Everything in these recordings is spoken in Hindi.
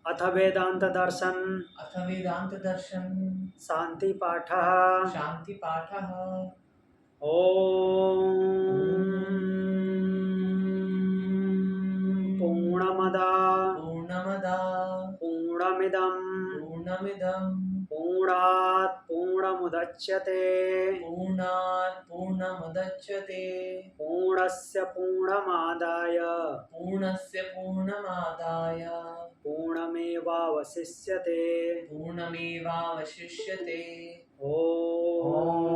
अथ वेदांत दर्शन शांति पाठः ओम पूर्णमदा पूर्णमिदं पूर्णात् पूर्णमुदच्यते पूर्णस्य पूर्णमादाय पूर्णमेवावशिष्यते ओम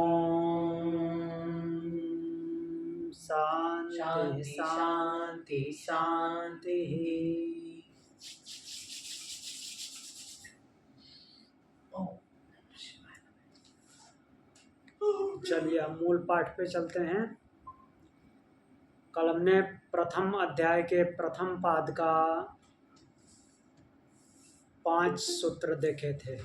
शांति शांति शांति। चलिए हम मूल पाठ पे चलते हैं। कल हमने प्रथम अध्याय के प्रथम पाद का 5 सूत्र देखे थे।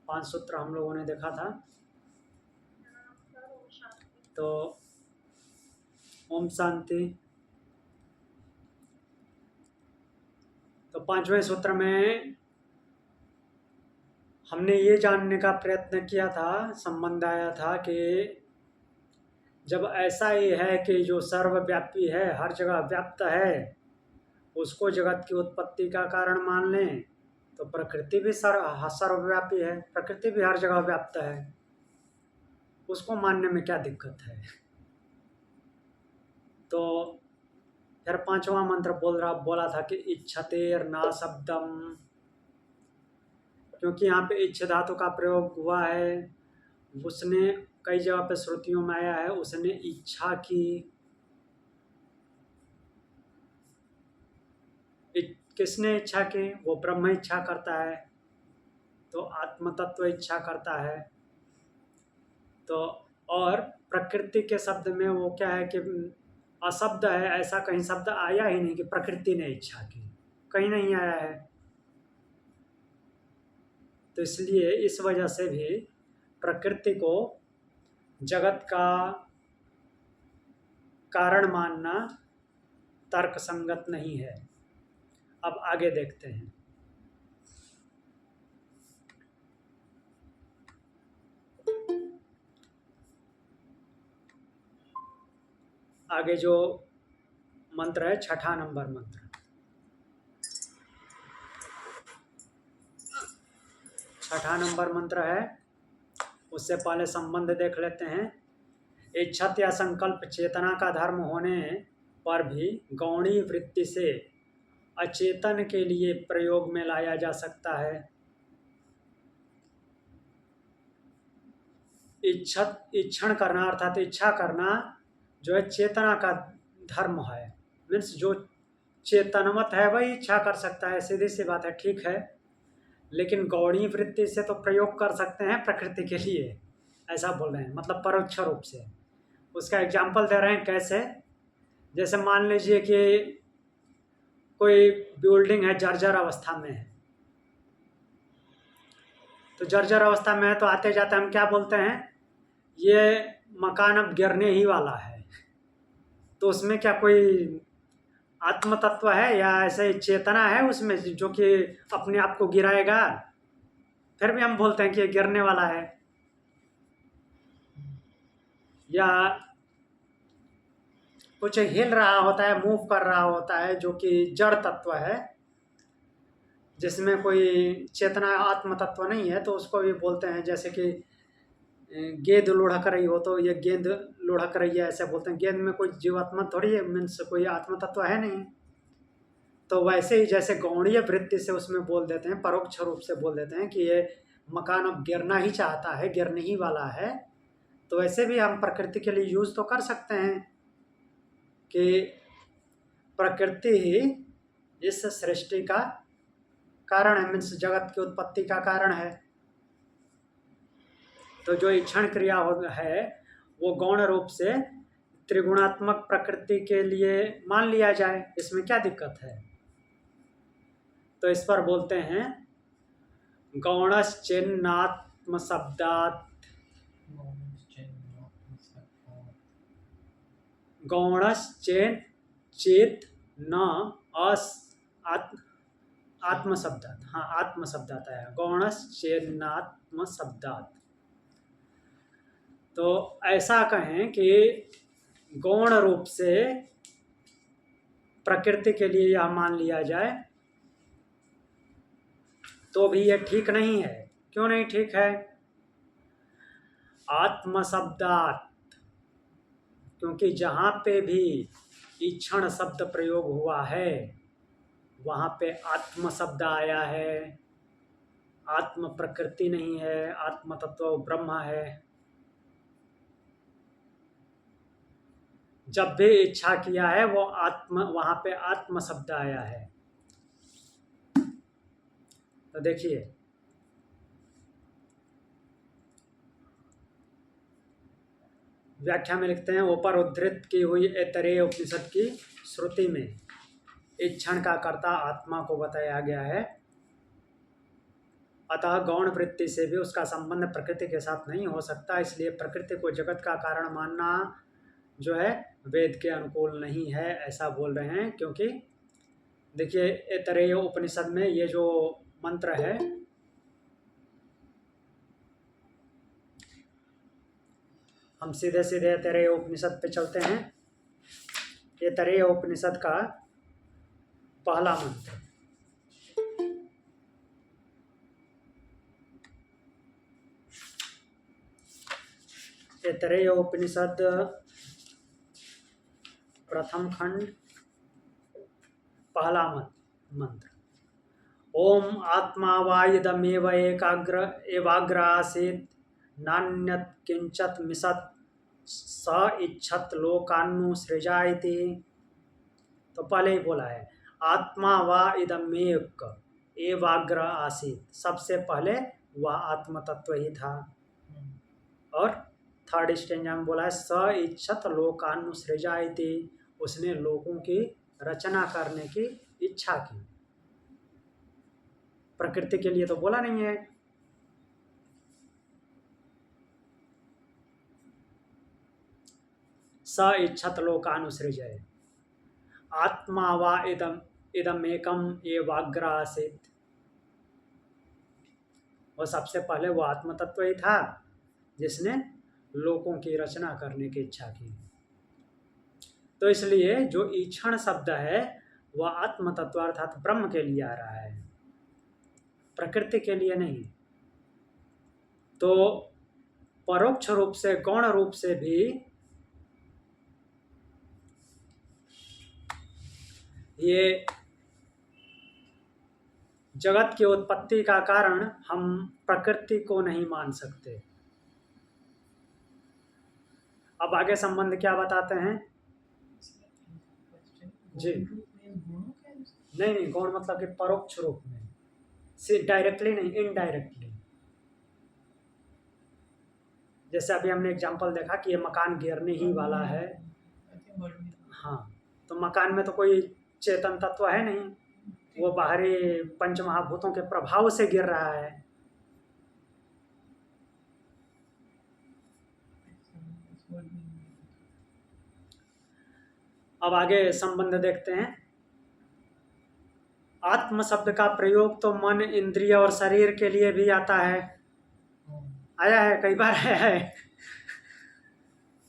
5 सूत्र हम लोगों ने देखा था। तो ओम शांति। तो 5वें सूत्र में हमने ये जानने का प्रयत्न किया था, संबंध आया था कि जब ऐसा ही है कि जो सर्वव्यापी है, हर जगह व्याप्त है, उसको जगत की उत्पत्ति का कारण मान लें तो प्रकृति भी सर्वव्यापी है, प्रकृति भी हर जगह व्याप्त है, उसको मानने में क्या दिक्कत है। तो फिर 5वां मंत्र बोला था कि इच्छतेर ना शब्दम, क्योंकि यहाँ पे इच्छ धातु का प्रयोग हुआ है। उसने कई जगह पे श्रुतियों में आया है, उसने इच्छा की। किसने इच्छा की? वो ब्रह्म इच्छा करता है, तो आत्म तत्व इच्छा करता है। तो और प्रकृति के शब्द में वो क्या है कि अशब्द है, ऐसा कहीं शब्द आया ही नहीं कि प्रकृति ने इच्छा की, कहीं नहीं आया है। तो इसलिए इस वजह से भी प्रकृति को जगत का कारण मानना तर्क संगत नहीं है। अब आगे देखते हैं। आगे जो मंत्र है, 6ठा नंबर मंत्र। 6ठा नंबर मंत्र है, उससे पहले संबंध देख लेते हैं। इच्छत या संकल्प चेतना का धर्म होने पर भी गौणी वृत्ति से अचेतन के लिए प्रयोग में लाया जा सकता है। इच्छण करना अर्थात इच्छा करना जो है चेतना का धर्म है। मीन्स जो चेतनवत है वही इच्छा कर सकता है, सीधी सी बात है, ठीक है। लेकिन गौणी वृत्ति से तो प्रयोग कर सकते हैं प्रकृति के लिए, ऐसा बोल रहे हैं, मतलब परोक्ष रूप से। उसका एग्जाम्पल दे रहे हैं कैसे। जैसे मान लीजिए कि कोई बिल्डिंग है, जर्जर अवस्था में है। तो जर्जर अवस्था में है तो आते जाते हम क्या बोलते हैं, ये मकान अब गिरने ही वाला है। तो उसमें क्या कोई आत्म तत्व है या ऐसे चेतना है उसमें जो कि अपने आप को गिराएगा? फिर भी हम बोलते हैं कि ये गिरने वाला है। या कुछ हिल रहा होता है, मूव कर रहा होता है, जो कि जड़ तत्व है, जिसमें कोई चेतना आत्म तत्व नहीं है, तो उसको भी बोलते हैं। जैसे कि गेंद लुढ़क रही हो तो ये गेंद लुढ़क रही है, ऐसे बोलते हैं। गेंद में कोई जीवात्मा थोड़ी है, मीन्स कोई आत्म तत्व है नहीं। तो वैसे ही जैसे गौणीय वृत्ति से उसमें बोल देते हैं, परोक्ष रूप से बोल देते हैं कि ये मकान अब गिरना ही चाहता है, गिरने ही वाला है। तो वैसे भी हम प्रकृति के लिए यूज तो कर सकते हैं कि प्रकृति ही इस सृष्टि का कारण है, मीन्स जगत की उत्पत्ति का कारण है। तो जो इक्षण क्रिया है वो गौण रूप से त्रिगुणात्मक प्रकृति के लिए मान लिया जाए, इसमें क्या दिक्कत है। तो इस पर बोलते हैं गौणश्चिन्नात्म शब्दात्, गौणश्चेन चेत न अस आत्म आत्म शब्दात, हाँ आत्म शब्दात आया, गौणश्चेन्नात्म शब्दात। तो ऐसा कहें कि गौण रूप से प्रकृति के लिए यह मान लिया जाए तो भी यह ठीक नहीं है। क्यों नहीं ठीक है? आत्म शब्दात, क्योंकि जहाँ पे भी ईक्षण शब्द प्रयोग हुआ है वहाँ पे आत्म शब्द आया है, आत्म प्रकृति नहीं है, आत्म तत्व ब्रह्म है। जब भी इच्छा किया है वो आत्म, वहाँ पे आत्म शब्द आया है। तो देखिए व्याख्या में लिखते हैं, ऊपर उद्धृत की हुई ऐतरेय उपनिषद की श्रुति में इक्षण का कर्ता आत्मा को बताया गया है, अतः गौण वृत्ति से भी उसका संबंध प्रकृति के साथ नहीं हो सकता। इसलिए प्रकृति को जगत का कारण मानना जो है वेद के अनुकूल नहीं है, ऐसा बोल रहे हैं। क्योंकि देखिए ऐतरेय उपनिषद में ये जो मंत्र है, हम सीधे सीधे ऐतरेय उपनिषद पे चलते हैं। ऐतरेय उपनिषद का पहला मंत्र, ऐतरेय उपनिषद प्रथम खंड पहला मंत्र, ओम आत्मा वा इदमेव एवाग्र आसीत् नान्यत् किंचत् मिषत् स इच्छत् लोकान्नु सृजायति। तो पहले ही बोला है आत्मा वा इदमेव एवाग्र आसीत्, सबसे पहले वह आत्म तत्व ही था। और थर्ड स्टेंजा में बोला है स इच्छत लोकान्नु सृजायति, उसने लोगों की रचना करने की इच्छा की। प्रकृति के लिए तो बोला नहीं है। स इच्छत लोकानुसृजय, आत्मा वा इदम एकम एवाग्र आसीत्, वह सबसे पहले वो आत्म तत्व ही था जिसने लोगों की रचना करने की इच्छा की। तो इसलिए जो ईक्षण शब्द है वह आत्म तत्व अर्थात ब्रह्म के लिए आ रहा है, प्रकृति के लिए नहीं। तो परोक्ष रूप से गौण रूप से भी ये जगत की उत्पत्ति का कारण हम प्रकृति को नहीं मान सकते। अब आगे संबंध क्या बताते हैं जी? नहीं, गौण मतलब कि परोक्ष रूप में, डायरेक्टली नहीं, इनडायरेक्टली। जैसे अभी हमने एग्जांपल देखा कि ये मकान गिरने ही वाला है, हाँ, तो मकान में तो कोई चेतन तत्व है नहीं, वो बाहरी पंच महाभूतों के प्रभाव से गिर रहा है। अब आगे संबंध देखते हैं। आत्म शब्द का प्रयोग तो मन, इंद्रिय और शरीर के लिए भी आता है, आया है, कई बार आया है।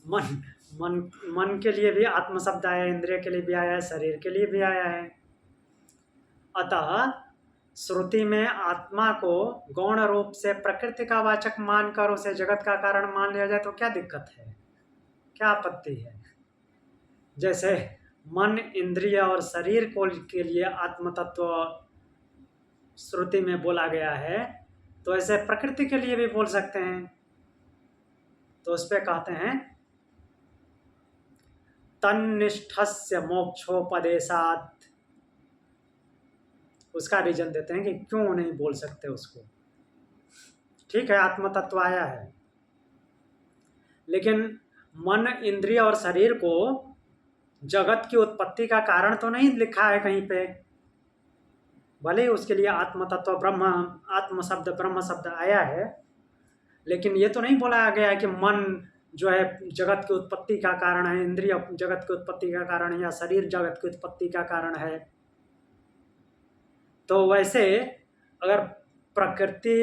मन के लिए भी आत्म शब्द आया है, इंद्रिय के लिए भी आया है, शरीर के लिए भी आया है। अतः श्रुति में आत्मा को गौण रूप से प्रकृति का वाचक मानकर उसे जगत का कारण मान लिया जाए तो क्या दिक्कत है, क्या आपत्ति है? जैसे मन, इंद्रिय और शरीर को के लिए आत्म तत्व श्रुति में बोला गया है, तो ऐसे प्रकृति के लिए भी बोल सकते हैं। तो उस पे कहते हैं तन्निष्ठस्य मोक्षोपदेशात्, उसका रीजन देते हैं कि क्यों नहीं बोल सकते उसको। ठीक है, आत्म तत्व आया है, लेकिन मन, इंद्रिय और शरीर को जगत की उत्पत्ति का कारण तो नहीं लिखा है कहीं पे। भले ही उसके लिए आत्म तत्व ब्रह्म, आत्म शब्द ब्रह्म शब्द आया है, लेकिन ये तो नहीं बोला गया है कि मन जो है जगत की उत्पत्ति का कारण है, इंद्रिय जगत की उत्पत्ति का कारण है, या शरीर जगत की उत्पत्ति का कारण है। तो वैसे अगर प्रकृति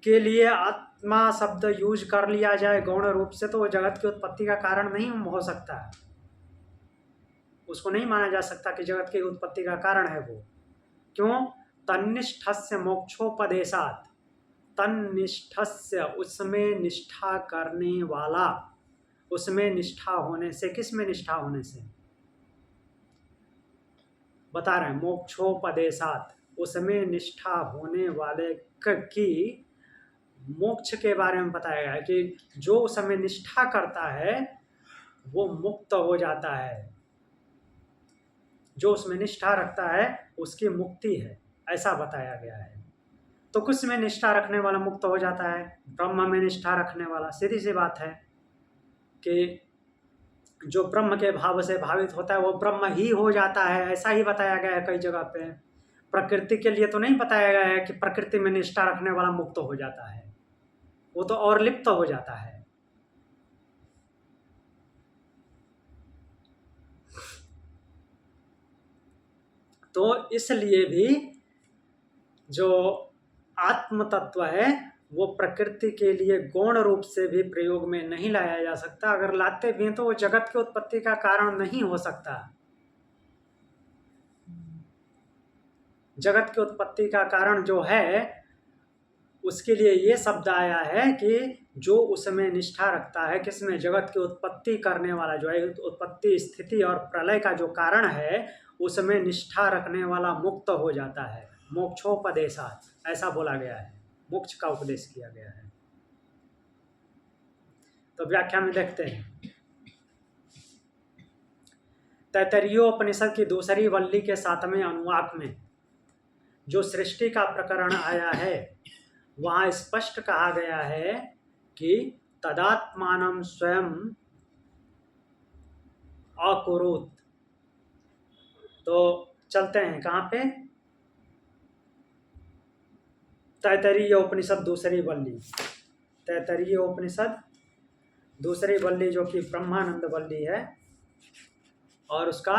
के लिए आत्मा शब्द यूज कर लिया जाए गौण रूप से, तो वो जगत की उत्पत्ति का कारण नहीं हो सकता है, उसको नहीं माना जा सकता कि जगत की उत्पत्ति का कारण है वो। क्यों? तन्निष्ठस्य मोक्षोपदेशात, तन्निष्ठस्य उसमें निष्ठा करने वाला, उसमें निष्ठा होने से, किस में निष्ठा होने से बता रहे हैं, मोक्षोपदेशात, उसमें निष्ठा होने वाले की मोक्ष के बारे में बताया गया है कि जो उसमें निष्ठा करता है वो मुक्त हो जाता है, जो उसमें निष्ठा रखता है उसकी मुक्ति है, ऐसा बताया गया है। तो कुछ में निष्ठा रखने वाला मुक्त हो जाता है, ब्रह्म में निष्ठा रखने वाला, सीधी सी बात है कि जो ब्रह्म के भाव से भावित होता है वो ब्रह्म ही हो जाता है, ऐसा ही बताया गया है कई जगह पे। प्रकृति के लिए तो नहीं बताया गया है कि प्रकृति में निष्ठा रखने वाला मुक्त हो जाता है, वो तो और लिप्त हो जाता है। तो इसलिए भी जो आत्म तत्व है वो प्रकृति के लिए गौण रूप से भी प्रयोग में नहीं लाया जा सकता। अगर लाते भी हैं तो वो जगत की उत्पत्ति का कारण नहीं हो सकता। जगत की उत्पत्ति का कारण जो है उसके लिए ये शब्द आया है कि जो उसमें निष्ठा रखता है, किसमें, जगत की उत्पत्ति करने वाला जो है, उत्पत्ति स्थिति और प्रलय का जो कारण है उसमें निष्ठा रखने वाला मुक्त हो जाता है। मोक्षोपदेशात ऐसा बोला गया है, मोक्ष का उपदेश किया गया है। तो व्याख्या में देखते हैं, तैत्तरीयोपनिषद की दूसरी वल्ली के 7वें अनुवाक में जो सृष्टि का प्रकरण आया है वहाँ स्पष्ट कहा गया है कि तदात्मानं स्वयं अकुरुत। तो चलते हैं कहाँ पे, तैत्तरीय उपनिषद दूसरी वल्ली, तैत्तरीय उपनिषद दूसरी वल्ली जो कि ब्रह्मानंद वल्ली है, और उसका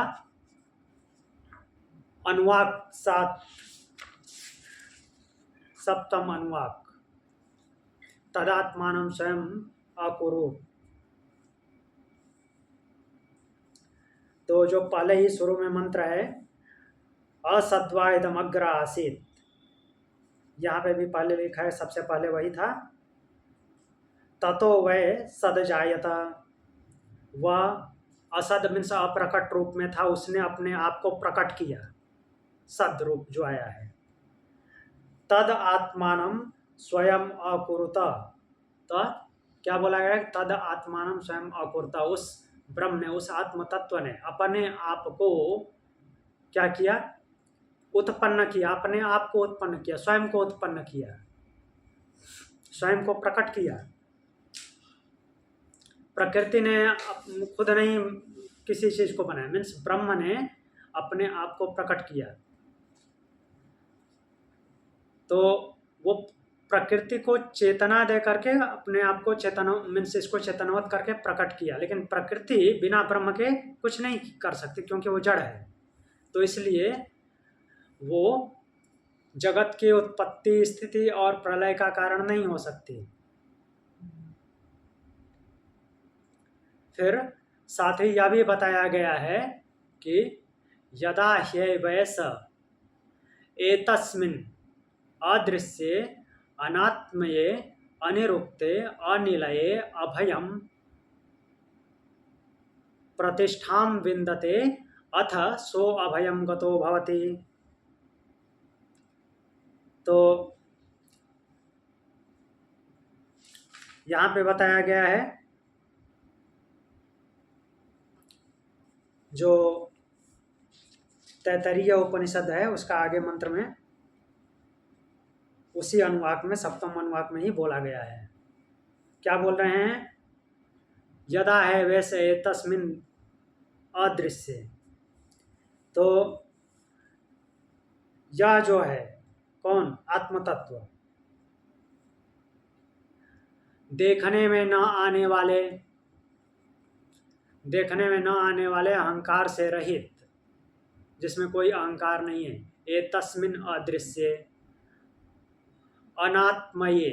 अनुवाक 7वां अनुवाक, तदात्मानं स्वयं अकुरुत। तो जो पहले ही शुरू में मंत्र है, असद्वा इदमग्र आसीत, यहाँ पे भी पहले लिखा है, सबसे पहले वही था, ततो वह सद जायता, वह असद मीन्स अप्रकट रूप में था, उसने अपने आप को प्रकट किया, सद रूप जो आया है। तद आत्मानं स्वयं अकुरुत, तो क्या बोला गया, तद आत्मानं स्वयं अकुरुत, उस ब्रह्म ने, उस आत्म तत्व ने अपने आप को क्या किया, उत्पन्न किया, अपने आप को उत्पन्न किया, स्वयं को उत्पन्न किया, स्वयं को प्रकट किया। प्रकृति ने खुद नहीं किसी चीज को बनाया, मीन्स ब्रह्म ने अपने आप को प्रकट किया। तो वो प्रकृति को चेतना दे करके अपने आप को चेतना, मीन्स इसको चेतनवत करके प्रकट किया, लेकिन प्रकृति बिना ब्रह्म के कुछ नहीं कर सकती क्योंकि वो जड़ है। तो इसलिए वो जगत की उत्पत्ति स्थिति और प्रलय का कारण नहीं हो सकती। फिर साथ ही यह भी बताया गया है कि यदा ह्यवैस एतस्मिन् अदृश्ये अनात्मये अनिरुक्ते अनिलये अभयं प्रतिष्ठां विन्दते अथ सो अभयं गतो भवति। तो यहाँ पे बताया गया है, जो तैत्तरीय उपनिषद है उसका आगे मंत्र में उसी अनुवाक में 7वें अनुवाक में ही बोला गया है। क्या बोल रहे हैं, यदा है वैसे तस्मिन अदृश्य, तो यह जो है कौन, आत्म तत्व, देखने में न आने वाले, देखने में न आने वाले अहंकार से रहित, जिसमें कोई अहंकार नहीं है। ए तस्मिन अदृश्य अनात्मये,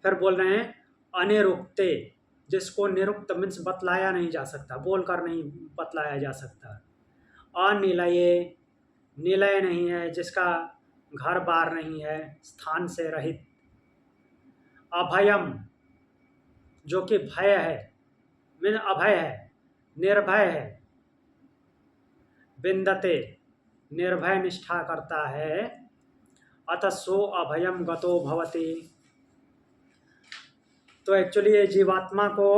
फिर बोल रहे हैं अनिरुक्ते, जिसको निरुक्त मीन्स बतलाया नहीं जा सकता, बोलकर नहीं बतलाया जा सकता। अनिलये, निलय नहीं है, जिसका घर बार नहीं है, स्थान से रहित। अभयम, जो कि भय है, मीन अभय है, निर्भय है। विंदते, निर्भय निष्ठा करता है। अतः सो अभयम गतो भवति। तो एक्चुअली ये जीवात्मा को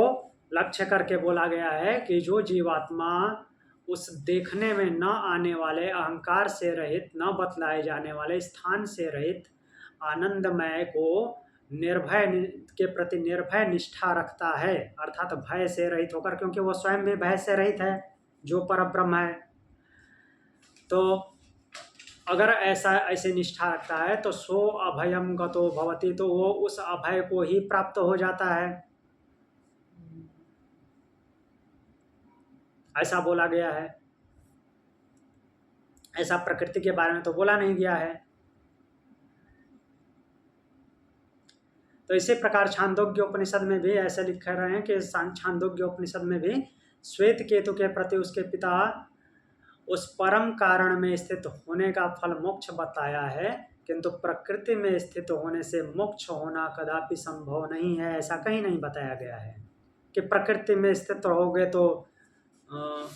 लक्ष्य करके बोला गया है कि जो जीवात्मा उस देखने में न आने वाले, अहंकार से रहित, न बतलाए जाने वाले, स्थान से रहित आनंदमय को निर्भय के प्रति निर्भय निष्ठा रखता है, अर्थात भय से रहित होकर, क्योंकि वो स्वयं भी भय से रहित है जो परब्रह्म है। तो अगर ऐसे निष्ठा रखता है तो सो अभयम गतो भवति, तो वो उस अभय को ही प्राप्त हो जाता है, ऐसा बोला गया है। ऐसा प्रकृति के बारे में तो बोला नहीं गया है। तो इसी प्रकार छांदोग्य उपनिषद में भी ऐसे लिख रहे हैं कि छांदोग्य उपनिषद में भी श्वेत केतु के प्रति उसके पिता उस परम कारण में स्थित होने का फल मोक्ष बताया है, किंतु प्रकृति में स्थित होने से मोक्ष होना कदापि संभव नहीं है, ऐसा कहीं नहीं बताया गया है कि प्रकृति में स्थित रहोगे तो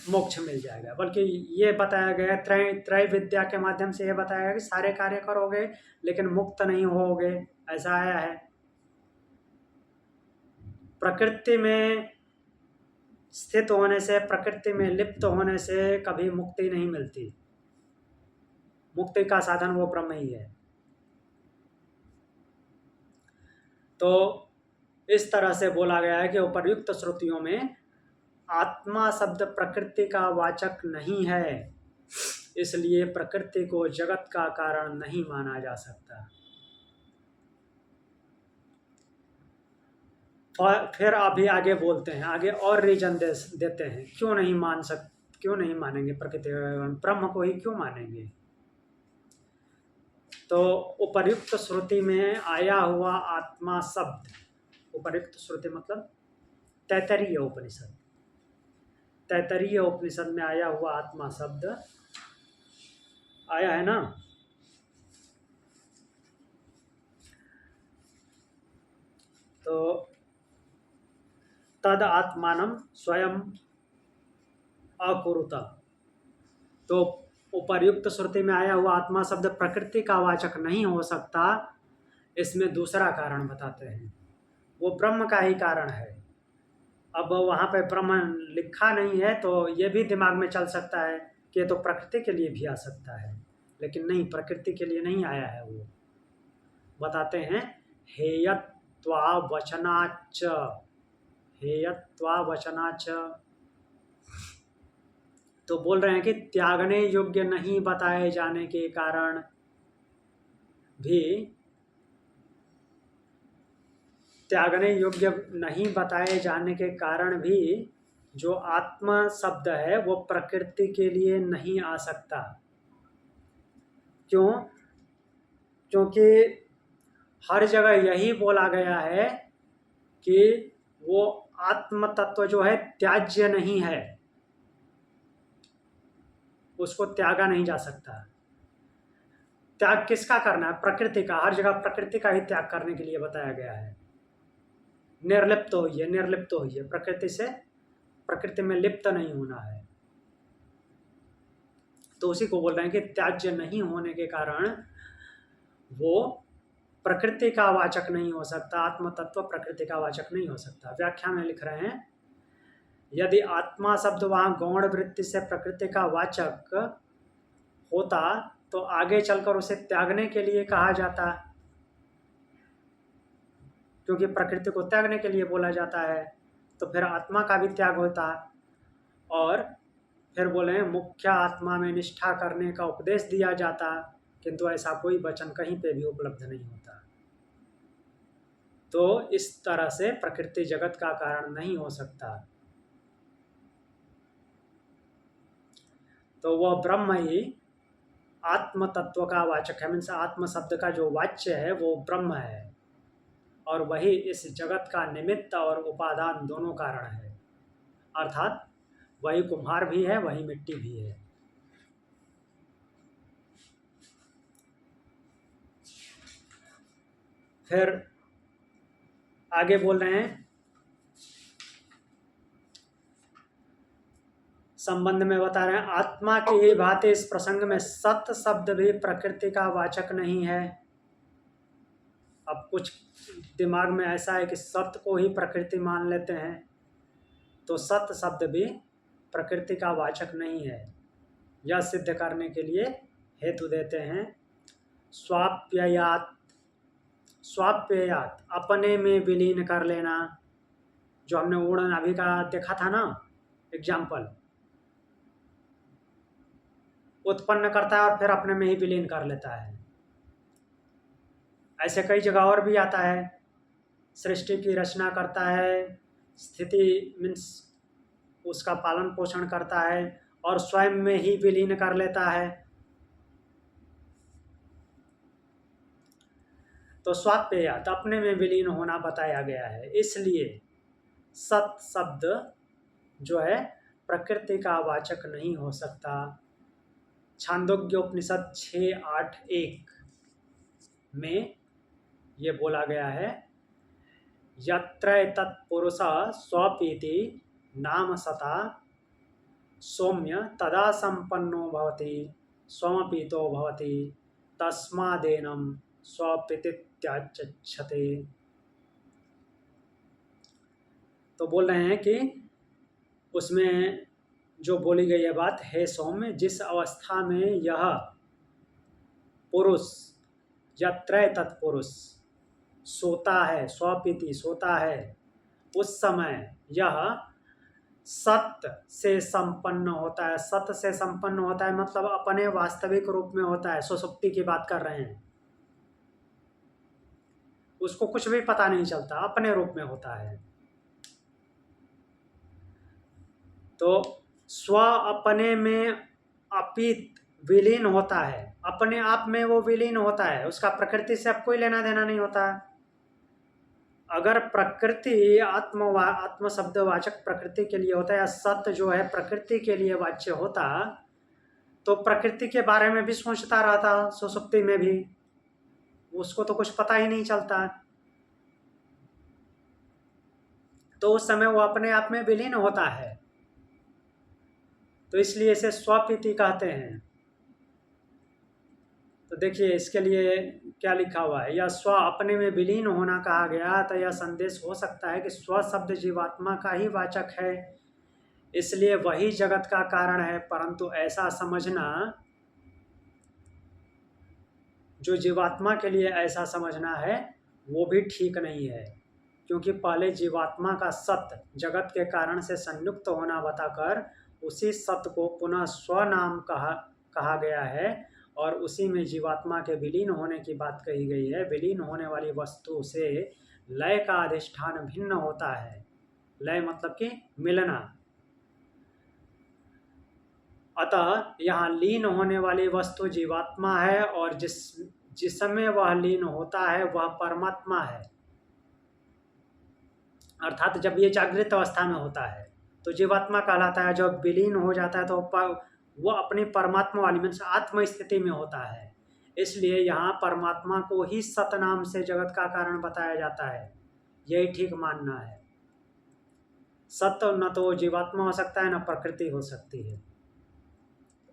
मोक्ष मिल जाएगा। बल्कि ये बताया गया त्रय विद्या के माध्यम से, ये बताया गया कि सारे कार्य करोगे लेकिन मुक्त नहीं होगे, ऐसा आया है। प्रकृति में स्थित होने से, प्रकृति में लिप्त होने से कभी मुक्ति नहीं मिलती। मुक्ति का साधन वो ब्रह्म ही है। तो इस तरह से बोला गया है कि उपर्युक्त श्रुतियों में आत्मा शब्द प्रकृति का वाचक नहीं है, इसलिए प्रकृति को जगत का कारण नहीं माना जा सकता। और फिर अभी आगे बोलते हैं, आगे और रीजन देते हैं क्यों नहीं मानेंगे प्रकृति, ब्रह्म को ही क्यों मानेंगे। तो उपर्युक्त श्रुति में आया हुआ आत्मा शब्द, उपर्युक्त श्रुति मतलब तैतरीय उपनिषद, तैतरीय उपनिषद में आया हुआ आत्मा शब्द आया है ना। तो तद आत्मानम स्वयं अकुरुत, तो उपर्युक्त श्रुति में आया हुआ आत्मा शब्द प्रकृति का वाचक नहीं हो सकता। इसमें दूसरा कारण बताते हैं, वो ब्रह्म का ही कारण है। अब वहाँ पे ब्रह्म लिखा नहीं है तो ये भी दिमाग में चल सकता है कि ये तो प्रकृति के लिए भी आ सकता है, लेकिन नहीं, प्रकृति के लिए नहीं आया है। वो बताते हैं हेयत्वावचनाच्च, हेयत्वावचनाच्च, तो बोल रहे हैं कि त्यागने योग्य नहीं बताए जाने के कारण भी, त्यागने योग्य नहीं बताए जाने के कारण भी जो आत्मा शब्द है वो प्रकृति के लिए नहीं आ सकता। क्यों? क्योंकि हर जगह यही बोला गया है कि वो आत्म तत्व जो है त्याज्य नहीं है, उसको त्यागा नहीं जा सकता। त्याग किसका करना है? प्रकृति का। हर जगह प्रकृति का ही त्याग करने के लिए बताया गया है। निर्लिप्त होइए, निर्लिप्त होइए, प्रकृति से, प्रकृति में लिप्त नहीं होना है। तो उसी को बोल रहे हैं कि त्याज्य नहीं होने के कारण वो प्रकृति का वाचक नहीं हो सकता, आत्म तत्व प्रकृति का वाचक नहीं हो सकता। व्याख्या में लिख रहे हैं, यदि आत्मा शब्द वहाँ गौण वृत्ति से प्रकृति का वाचक होता तो आगे चलकर उसे त्यागने के लिए कहा जाता, क्योंकि प्रकृति को त्यागने के लिए बोला जाता है, तो फिर आत्मा का भी त्याग होता। और फिर बोले मुख्य आत्मा में निष्ठा करने का उपदेश दिया जाता, किंतु ऐसा कोई वचन कहीं पे भी उपलब्ध नहीं होता। तो इस तरह से प्रकृति जगत का कारण नहीं हो सकता। तो वह ब्रह्म ही आत्म तत्व का वाचक है, मीन्स आत्म शब्द का जो वाच्य है वो ब्रह्म है, और वही इस जगत का निमित्त और उपादान दोनों कारण है। अर्थात वही कुम्हार भी है, वही मिट्टी भी है। फिर आगे बोल रहे हैं, संबंध में बता रहे हैं, आत्मा की ही भांति इस प्रसंग में सत शब्द भी प्रकृति का वाचक नहीं है। अब कुछ दिमाग में ऐसा है कि सत्य को ही प्रकृति मान लेते हैं, तो सत्य शब्द भी प्रकृति का वाचक नहीं है। यह सिद्ध करने के लिए हेतु देते हैं, स्वाप्ययात, स्वाप्ययात अपने में विलीन कर लेना। जो हमने उड़न अभी का देखा था ना एग्जाम्पल, उत्पन्न करता है और फिर अपने में ही विलीन कर लेता है। ऐसे कई जगह और भी आता है, सृष्टि की रचना करता है, स्थिति मीन्स उसका पालन पोषण करता है और स्वयं में ही विलीन कर लेता है। तो स्वाप्ययात अपने में विलीन होना बताया गया है, इसलिए सत शब्द जो है प्रकृति का वाचक नहीं हो सकता। छांदोग्योपनिषद 6:8 में ये बोला गया है, यत्र तत्पुरुषः स्वपीति नाम सता सौम्य तदा संपन्नो भवति स्वमपीतो भवति तस्मादेनं स्वपीतित्याचक्षते। तो बोल रहे हैं कि उसमें जो बोली गई है बात, हे सौम्य, जिस अवस्था में यह पुरुष यत्र तत्पुरुष सोता है, स्वपीति सोता है, उस समय यह सत्य से संपन्न होता है। सत्य से संपन्न होता है मतलब अपने वास्तविक रूप में होता है। सुषुप्ति की बात कर रहे हैं, उसको कुछ भी पता नहीं चलता, अपने रूप में होता है। तो स्व अपने में अपीत विलीन होता है, अपने आप में वो विलीन होता है, उसका प्रकृति से अब कोई लेना देना नहीं होता। अगर प्रकृति आत्म शब्द वाचक प्रकृति के लिए होता है, या सत्य जो है प्रकृति के लिए वाच्य होता, तो प्रकृति के बारे में भी सोचता रहता सुषुप्ति में भी, उसको तो कुछ पता ही नहीं चलता। तो उस समय वो अपने आप में विलीन होता है, तो इसलिए इसे स्वपीति कहते हैं। तो देखिए इसके लिए क्या लिखा हुआ है, यह स्व अपने में विलीन होना कहा गया, तो यह संदेश हो सकता है कि स्व शब्द जीवात्मा का ही वाचक है, इसलिए वही जगत का कारण है। परंतु ऐसा समझना, जो जीवात्मा के लिए ऐसा समझना है, वो भी ठीक नहीं है, क्योंकि पहले जीवात्मा का सत्य जगत के कारण से संयुक्त होना बताकर उसी सत्य को पुनः स्वनाम कहा गया है, और उसी में जीवात्मा के विलीन होने की बात कही गई है। विलीन होने वाली वस्तु से लय का अधिष्ठान भिन्न होता है। लय मतलब कि मिलना। अतः यहाँ लीन होने वाली वस्तु जीवात्मा है, और जिसमें वह लीन होता है वह परमात्मा है। अर्थात जब ये जागृत अवस्था में होता है तो जीवात्मा कहलाता है, जब विलीन हो जाता है तो वो अपनी परमात्मा वाली मीन्स आत्म स्थिति में होता है। इसलिए यहाँ परमात्मा को ही सतनाम से जगत का कारण बताया जाता है, यही ठीक मानना है। सत्य न तो जीवात्मा हो सकता है, न प्रकृति हो सकती है।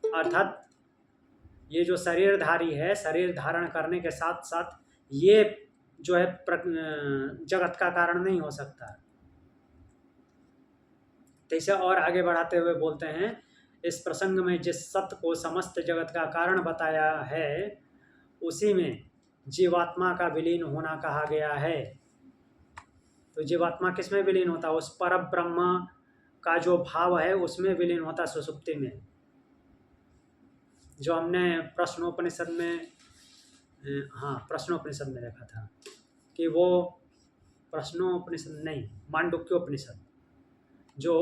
अर्थात ये जो शरीरधारी है, शरीर धारण करने के साथ साथ ये जो है जगत का कारण नहीं हो सकता। तो इसे और आगे बढ़ाते हुए बोलते हैं, इस प्रसंग में जिस सत्य को समस्त जगत का कारण बताया है, उसी में जीवात्मा का विलीन होना कहा गया है। तो जीवात्मा किस में विलीन होता है? उस पर ब्रह्म का जो भाव है उसमें विलीन होता है सुषुप्ति में। जो हमने प्रश्नोपनिषद में, हाँ प्रश्नोपनिषद में देखा था कि वो प्रश्नोपनिषद नहीं, मांडुक्योपनिषद, जो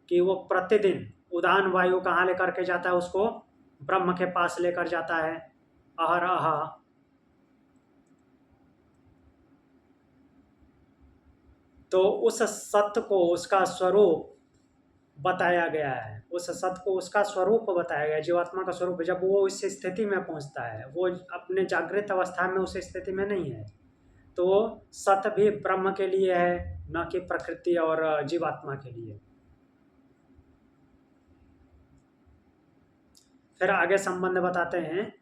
कि वो प्रतिदिन उदान वायु कहाँ लेकर के जाता है, उसको ब्रह्म के पास लेकर जाता है, अहरह। तो उस सत्य को उसका स्वरूप बताया गया है, उस सत्य को उसका स्वरूप बताया गया है, जीवात्मा का स्वरूप। जब वो इस स्थिति में पहुंचता है, वो अपने जागृत अवस्था में उस स्थिति में नहीं है, तो सत्य भी ब्रह्म के लिए है, न कि प्रकृति और जीवात्मा के लिए। फिर आगे संबंध बताते हैं,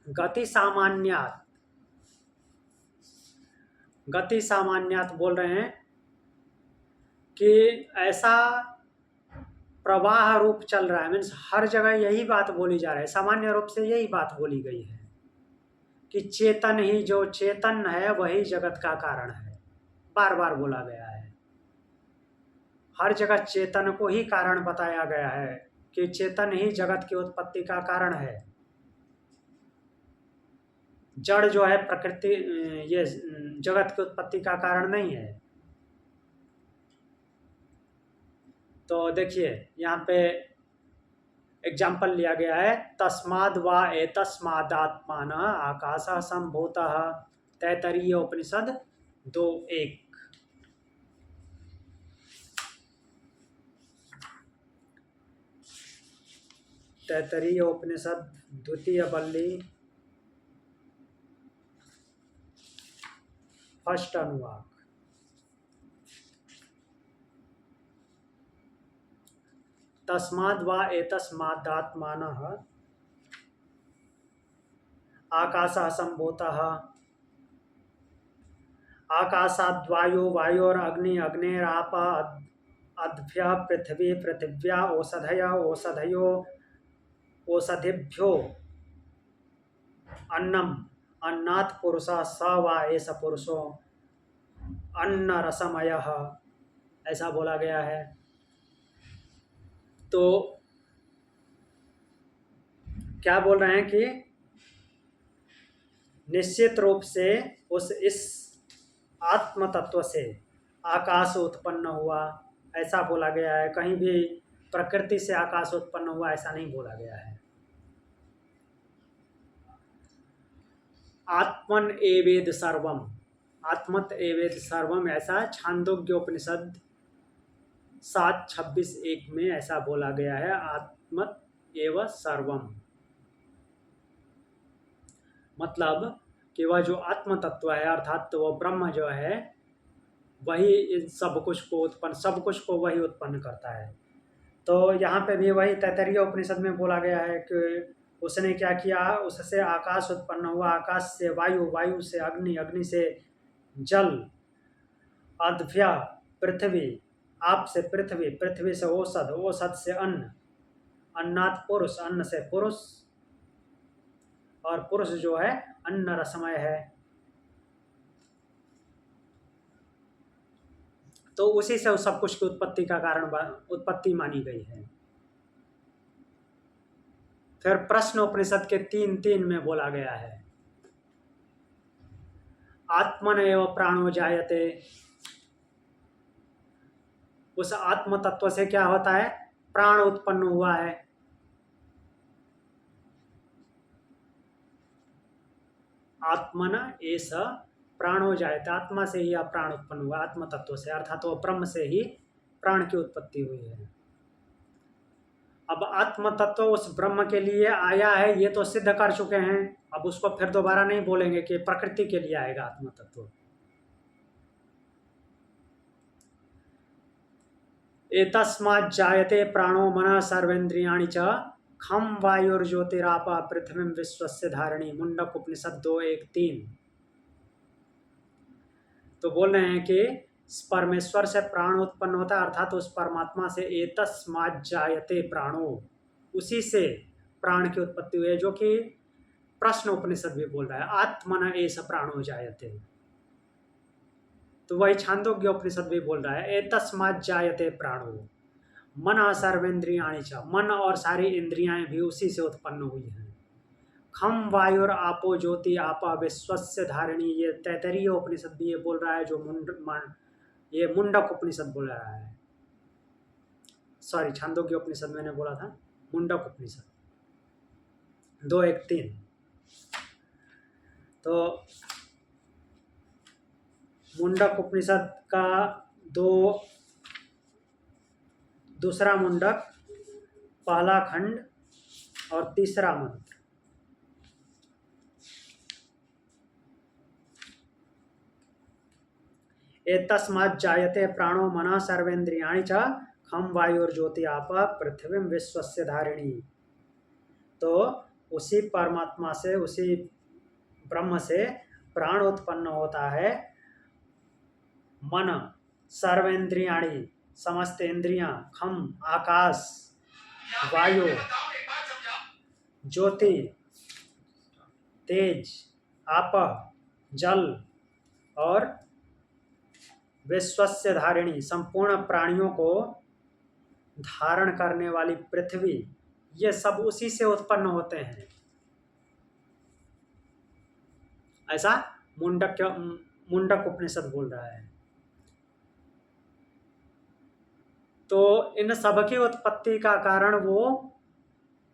गति सामान्यात। गति सामान्यात बोल रहे हैं कि ऐसा प्रवाह रूप चल रहा है, मीन्स हर जगह यही बात बोली जा रही है, सामान्य रूप से यही बात बोली गई है कि चेतन ही, जो चेतन है वही जगत का कारण है। बार बार बोला गया है, हर जगह चेतन को ही कारण बताया गया है कि चेतन ही जगत की उत्पत्ति का कारण है। जड़ जो है प्रकृति, ये जगत की उत्पत्ति का कारण नहीं है। तो देखिए यहाँ पे एग्जाम्पल लिया गया है, तस्माद् वा एतस्मादात्मान आकाशः सम्भूतः, तैत्तरीय उपनिषद 2:1। तैत्तरीय उपनिषद द्वितीय बल्ली फर्स्ट अनुवाक। तस्माद् वा एतस्मादात्मानः आकाशः सम्भूतः, आकाशाद्वायो, वायोरग्नि, अग्नेराप, अद्भ्यः पृथ्वी, पृथिव्या ओषधयः, ओषधयो, ओषधिभ्यो अन्नम, अन्नात् पुरुषः स वा एष पुरुषो अन्न रसमयः, ऐसा बोला गया है। तो क्या बोल रहे हैं कि निश्चित रूप से इस आत्म तत्व से आकाश उत्पन्न हुआ, ऐसा बोला गया है। कहीं भी प्रकृति से आकाश उत्पन्न हुआ ऐसा नहीं बोला गया है। आत्मन एवेद सर्वम, आत्मत एवेद सर्वम, ऐसा छांदोग्योपनिषद 7:26-1 में ऐसा बोला गया है, आत्मत एव सर्वम। मतलब कि वह जो आत्म तत्व है, अर्थात तो वह ब्रह्म जो है, वही इन सब कुछ को उत्पन्न, सब कुछ को वही उत्पन्न करता है। तो यहाँ पे भी वही तैत्तरीय उपनिषद में बोला गया है कि उसने क्या किया, उससे आकाश उत्पन्न हुआ, आकाश से वायु, वायु से अग्नि, अग्नि से जल, अद्भ्य पृथ्वी, आप से पृथ्वी, पृथ्वी से औषध, औषध से अन्न, अन्नात् पुरुष, अन्न से पुरुष, और पुरुष जो है अन्न रसमय है। तो उसी से सब कुछ की उत्पत्ति का कारण, उत्पत्ति मानी गई है। फिर प्रश्न उपनिषद के 3:3 में बोला गया है, आत्मन एव प्राणो जायते। उस आत्म तत्व से क्या होता है, प्राण उत्पन्न हुआ है। आत्मन एष प्राणो जायते, आत्मा से ही प्राण उत्पन्न हुआ, आत्म तत्व से, अर्थात वो ब्रह्म से ही प्राण की उत्पत्ति हुई है। अब आत्म तत्व उस ब्रह्म के लिए आया है, ये तो सिद्ध कर चुके हैं। अब उसको फिर दोबारा नहीं बोलेंगे कि प्रकृति के लिए आएगा आत्म तत्व। एतस्मात् जायते प्राणो मनः सर्वेन्द्रियाणि च, खम वायुर्ज्योतिराप पृथ्वीं विश्वस्य धारिणी, मुंडक उपनिषद 2:1-3। तो बोल रहे हैं कि परमेश्वर से प्राण उत्पन्न होता है, अर्थात उस परमात्मा से एतस्मात् जायते प्राणो, उसी से प्राण की उत्पत्ति हुई है, जो कि प्रश्न उपनिषद भी बोल रहा है, आत्मन एष प्राणो जायते। तो वही छांदोग्य उपनिषद भी बोल रहा है, एतस्मात् जायते प्राणो, मन सर्वेन्द्रियाणि च, मन और सारी इंद्रियां भी उसी से उत्पन्न हुई हैं। खम वायुर आपो ज्योति आपा विश्वस्य धारिणी, ये तैतरीय उपनिषद भी ये बोल रहा है, जो ये मुंडक उपनिषद बोल रहा है, सॉरी छांदोग्य उपनिषद मैंने बोला था, मुंडक उपनिषद 2:1-3। तो मुंडक उपनिषद का दूसरा मुंडक, पहला खंड और तीसरा मंत्र। एतस्मात् जायते प्राणो मनः सर्वेन्द्रियाणि च खम वायुर्ज्योति आप पृथ्वी विश्वस्य धारिणी। तो उसी परमात्मा से, उसी ब्रह्म से प्राण उत्पन्न होता है, मन, सर्वेन्द्रियाणि समस्त इंद्रियां, खम आकाश, वायु, ज्योति तेज, आप जल, और विश्वस्य धारिणी संपूर्ण प्राणियों को धारण करने वाली पृथ्वी, ये सब उसी से उत्पन्न होते हैं। ऐसा मुंडक उपनिषद बोल रहा है। तो इन सब की उत्पत्ति का कारण वो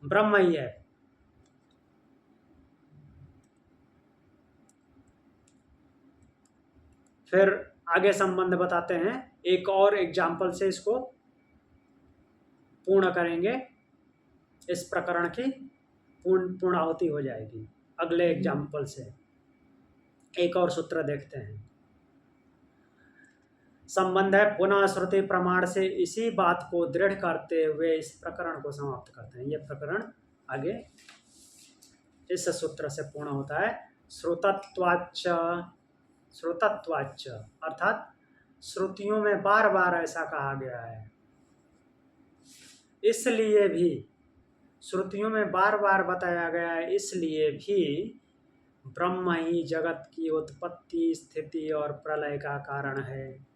ब्रह्म ही है। फिर आगे संबंध बताते हैं, एक और एग्जाम्पल से इसको पूर्ण करेंगे, इस प्रकरण की पूर्णाहुति हो जाएगी। अगले एग्जाम्पल से एक और सूत्र देखते हैं। संबंध है पुनः श्रुति प्रमाण से, इसी बात को दृढ़ करते हुए इस प्रकरण को समाप्त करते हैं। यह प्रकरण आगे इस सूत्र से पूर्ण होता है। श्रुतत्वाच्च अर्थात श्रुतियों में बार बार ऐसा कहा गया है, इसलिए भी श्रुतियों में बार बार बताया गया है, इसलिए भी ब्रह्म ही जगत की उत्पत्ति, स्थिति और प्रलय का कारण है।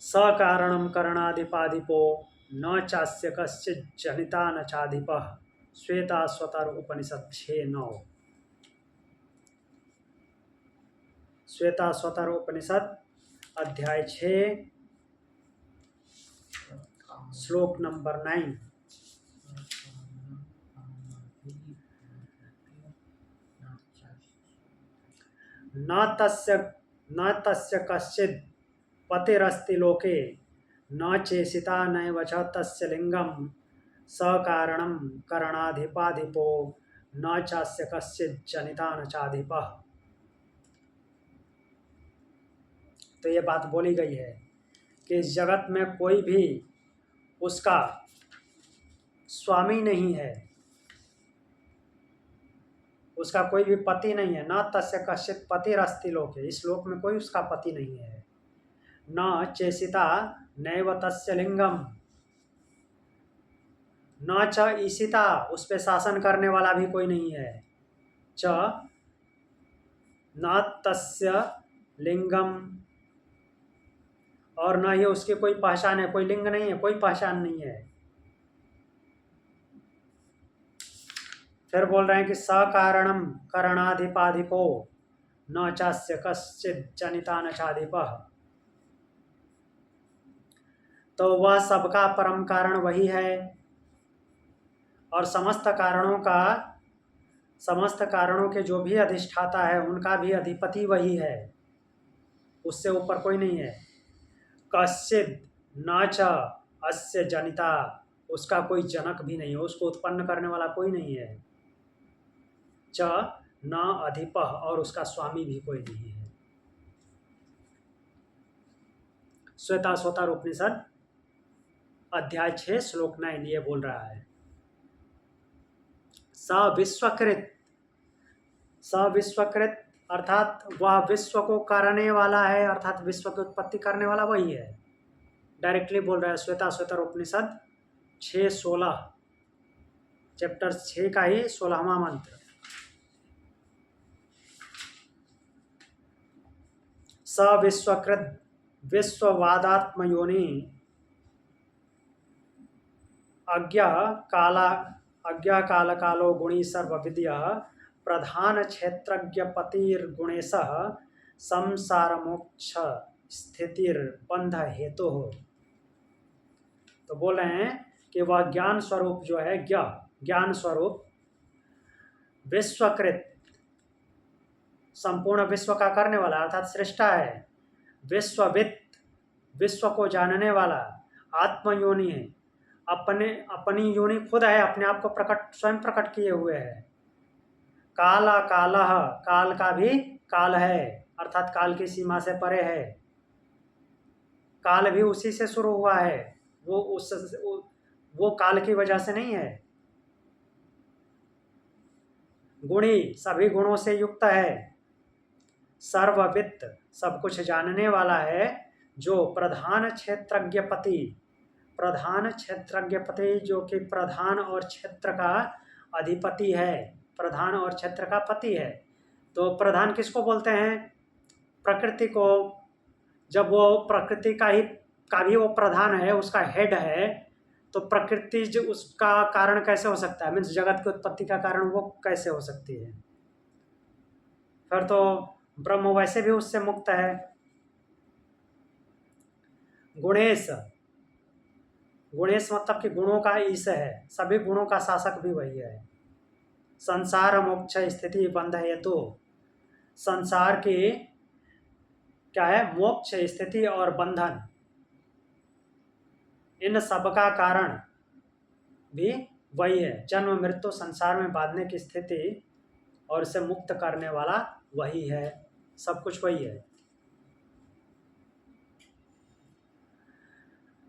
सकारणम करणाधिपाधिपो न चास्य कश्चित् जनिता न चाधिपः, श्वेताश्वतर उपनिषद 6:9। श्वेताश्वतर उपनिषद अध्याय 6 श्लोक नंबर 9। न तस्य कश्चित् पतिरस्ति लोके न चेसिता नैव च तस्य लिंगम सकारणम करणाधिपाधिपो न चास्य कश्चित् जनिता न चाधिपः। तो ये बात बोली गई है कि इस जगत में कोई भी उसका स्वामी नहीं है, उसका कोई भी पति नहीं है। न तस्य कश्चित् पतिरस्ति लोके, इस लोक में कोई उसका पति नहीं है। न चेसिता नैव तस्य लिंगम, न च ईशिता, उस पे शासन करने वाला भी कोई नहीं है। च न तस्य लिंगम, और न ही उसकी कोई पहचान है, कोई लिंग नहीं है, कोई पहचान नहीं है। फिर बोल रहे हैं कि सकारणम करणाधिपाधिपो न चास्य कश्चित् जनिता न चाधिपः। तो वह सबका परम कारण वही है, और समस्त कारणों के जो भी अधिष्ठाता है उनका भी अधिपति वही है, उससे ऊपर कोई नहीं है। कश्चित् न च अस्य जनिता, उसका कोई जनक भी नहीं है, उसको उत्पन्न करने वाला कोई नहीं है। च न अधिपः, और उसका स्वामी भी कोई नहीं है। श्वेताश्वतर उपनिषद अध्याय 6 श्लोक 9 ये बोल रहा है। सविश्वकृत अर्थात वह विश्व को करने वाला है, अर्थात विश्व की उत्पत्ति करने वाला वही है। डायरेक्टली बोल रहा है श्वेताश्वतर उपनिषद 6:16, चैप्टर 6 का ही 16वां मंत्र। सविश्वकृत विश्ववादात्म योनि अज्ञ काला अज्ञा काल कालो गुणी सर्वविद्य प्रधान क्षेत्रज्ञ पतिर्गुणेश संसार मोक्ष स्थितिर बंध हेतु हो। तो बोल रहे हैं कि वह ज्ञान स्वरूप जो है, ज्ञान स्वरूप विश्वकृत, संपूर्ण विश्व का करने वाला अर्थात सृष्टा है, विश्ववित्त, विश्व को जानने वाला, आत्मयोनि है, अपनी योनि खुद है, अपने आप को स्वयं प्रकट किए हुए है। काला कालः, काल का भी काल है अर्थात काल की सीमा से परे है, काल भी उसी से शुरू हुआ है, वो काल की वजह से नहीं है। गुणी, सभी गुणों से युक्त है, सर्ववित्त, सब कुछ जानने वाला है, जो प्रधान क्षेत्रज्ञ पति, प्रधान क्षेत्रज्ञ पति जो कि प्रधान और क्षेत्र का अधिपति है, प्रधान और क्षेत्र का पति है। तो प्रधान किसको बोलते हैं? प्रकृति को। जब वो प्रकृति का भी वो प्रधान है, उसका हेड है, तो प्रकृति जो उसका कारण कैसे हो सकता है, मीन्स जगत की उत्पत्ति का कारण वो कैसे हो सकती है? फिर तो ब्रह्म वैसे भी उससे मुक्त है। गुणेश, गुणेश मतलब कि गुणों का ईश है, सभी गुणों का शासक भी वही है। संसार मोक्ष स्थिति बंध हेतु, संसार की क्या है? मोक्ष, स्थिति और बंधन, इन सब का कारण भी वही है। जन्म मृत्यु संसार में बांधने की स्थिति और इसे मुक्त करने वाला वही है, सब कुछ वही है।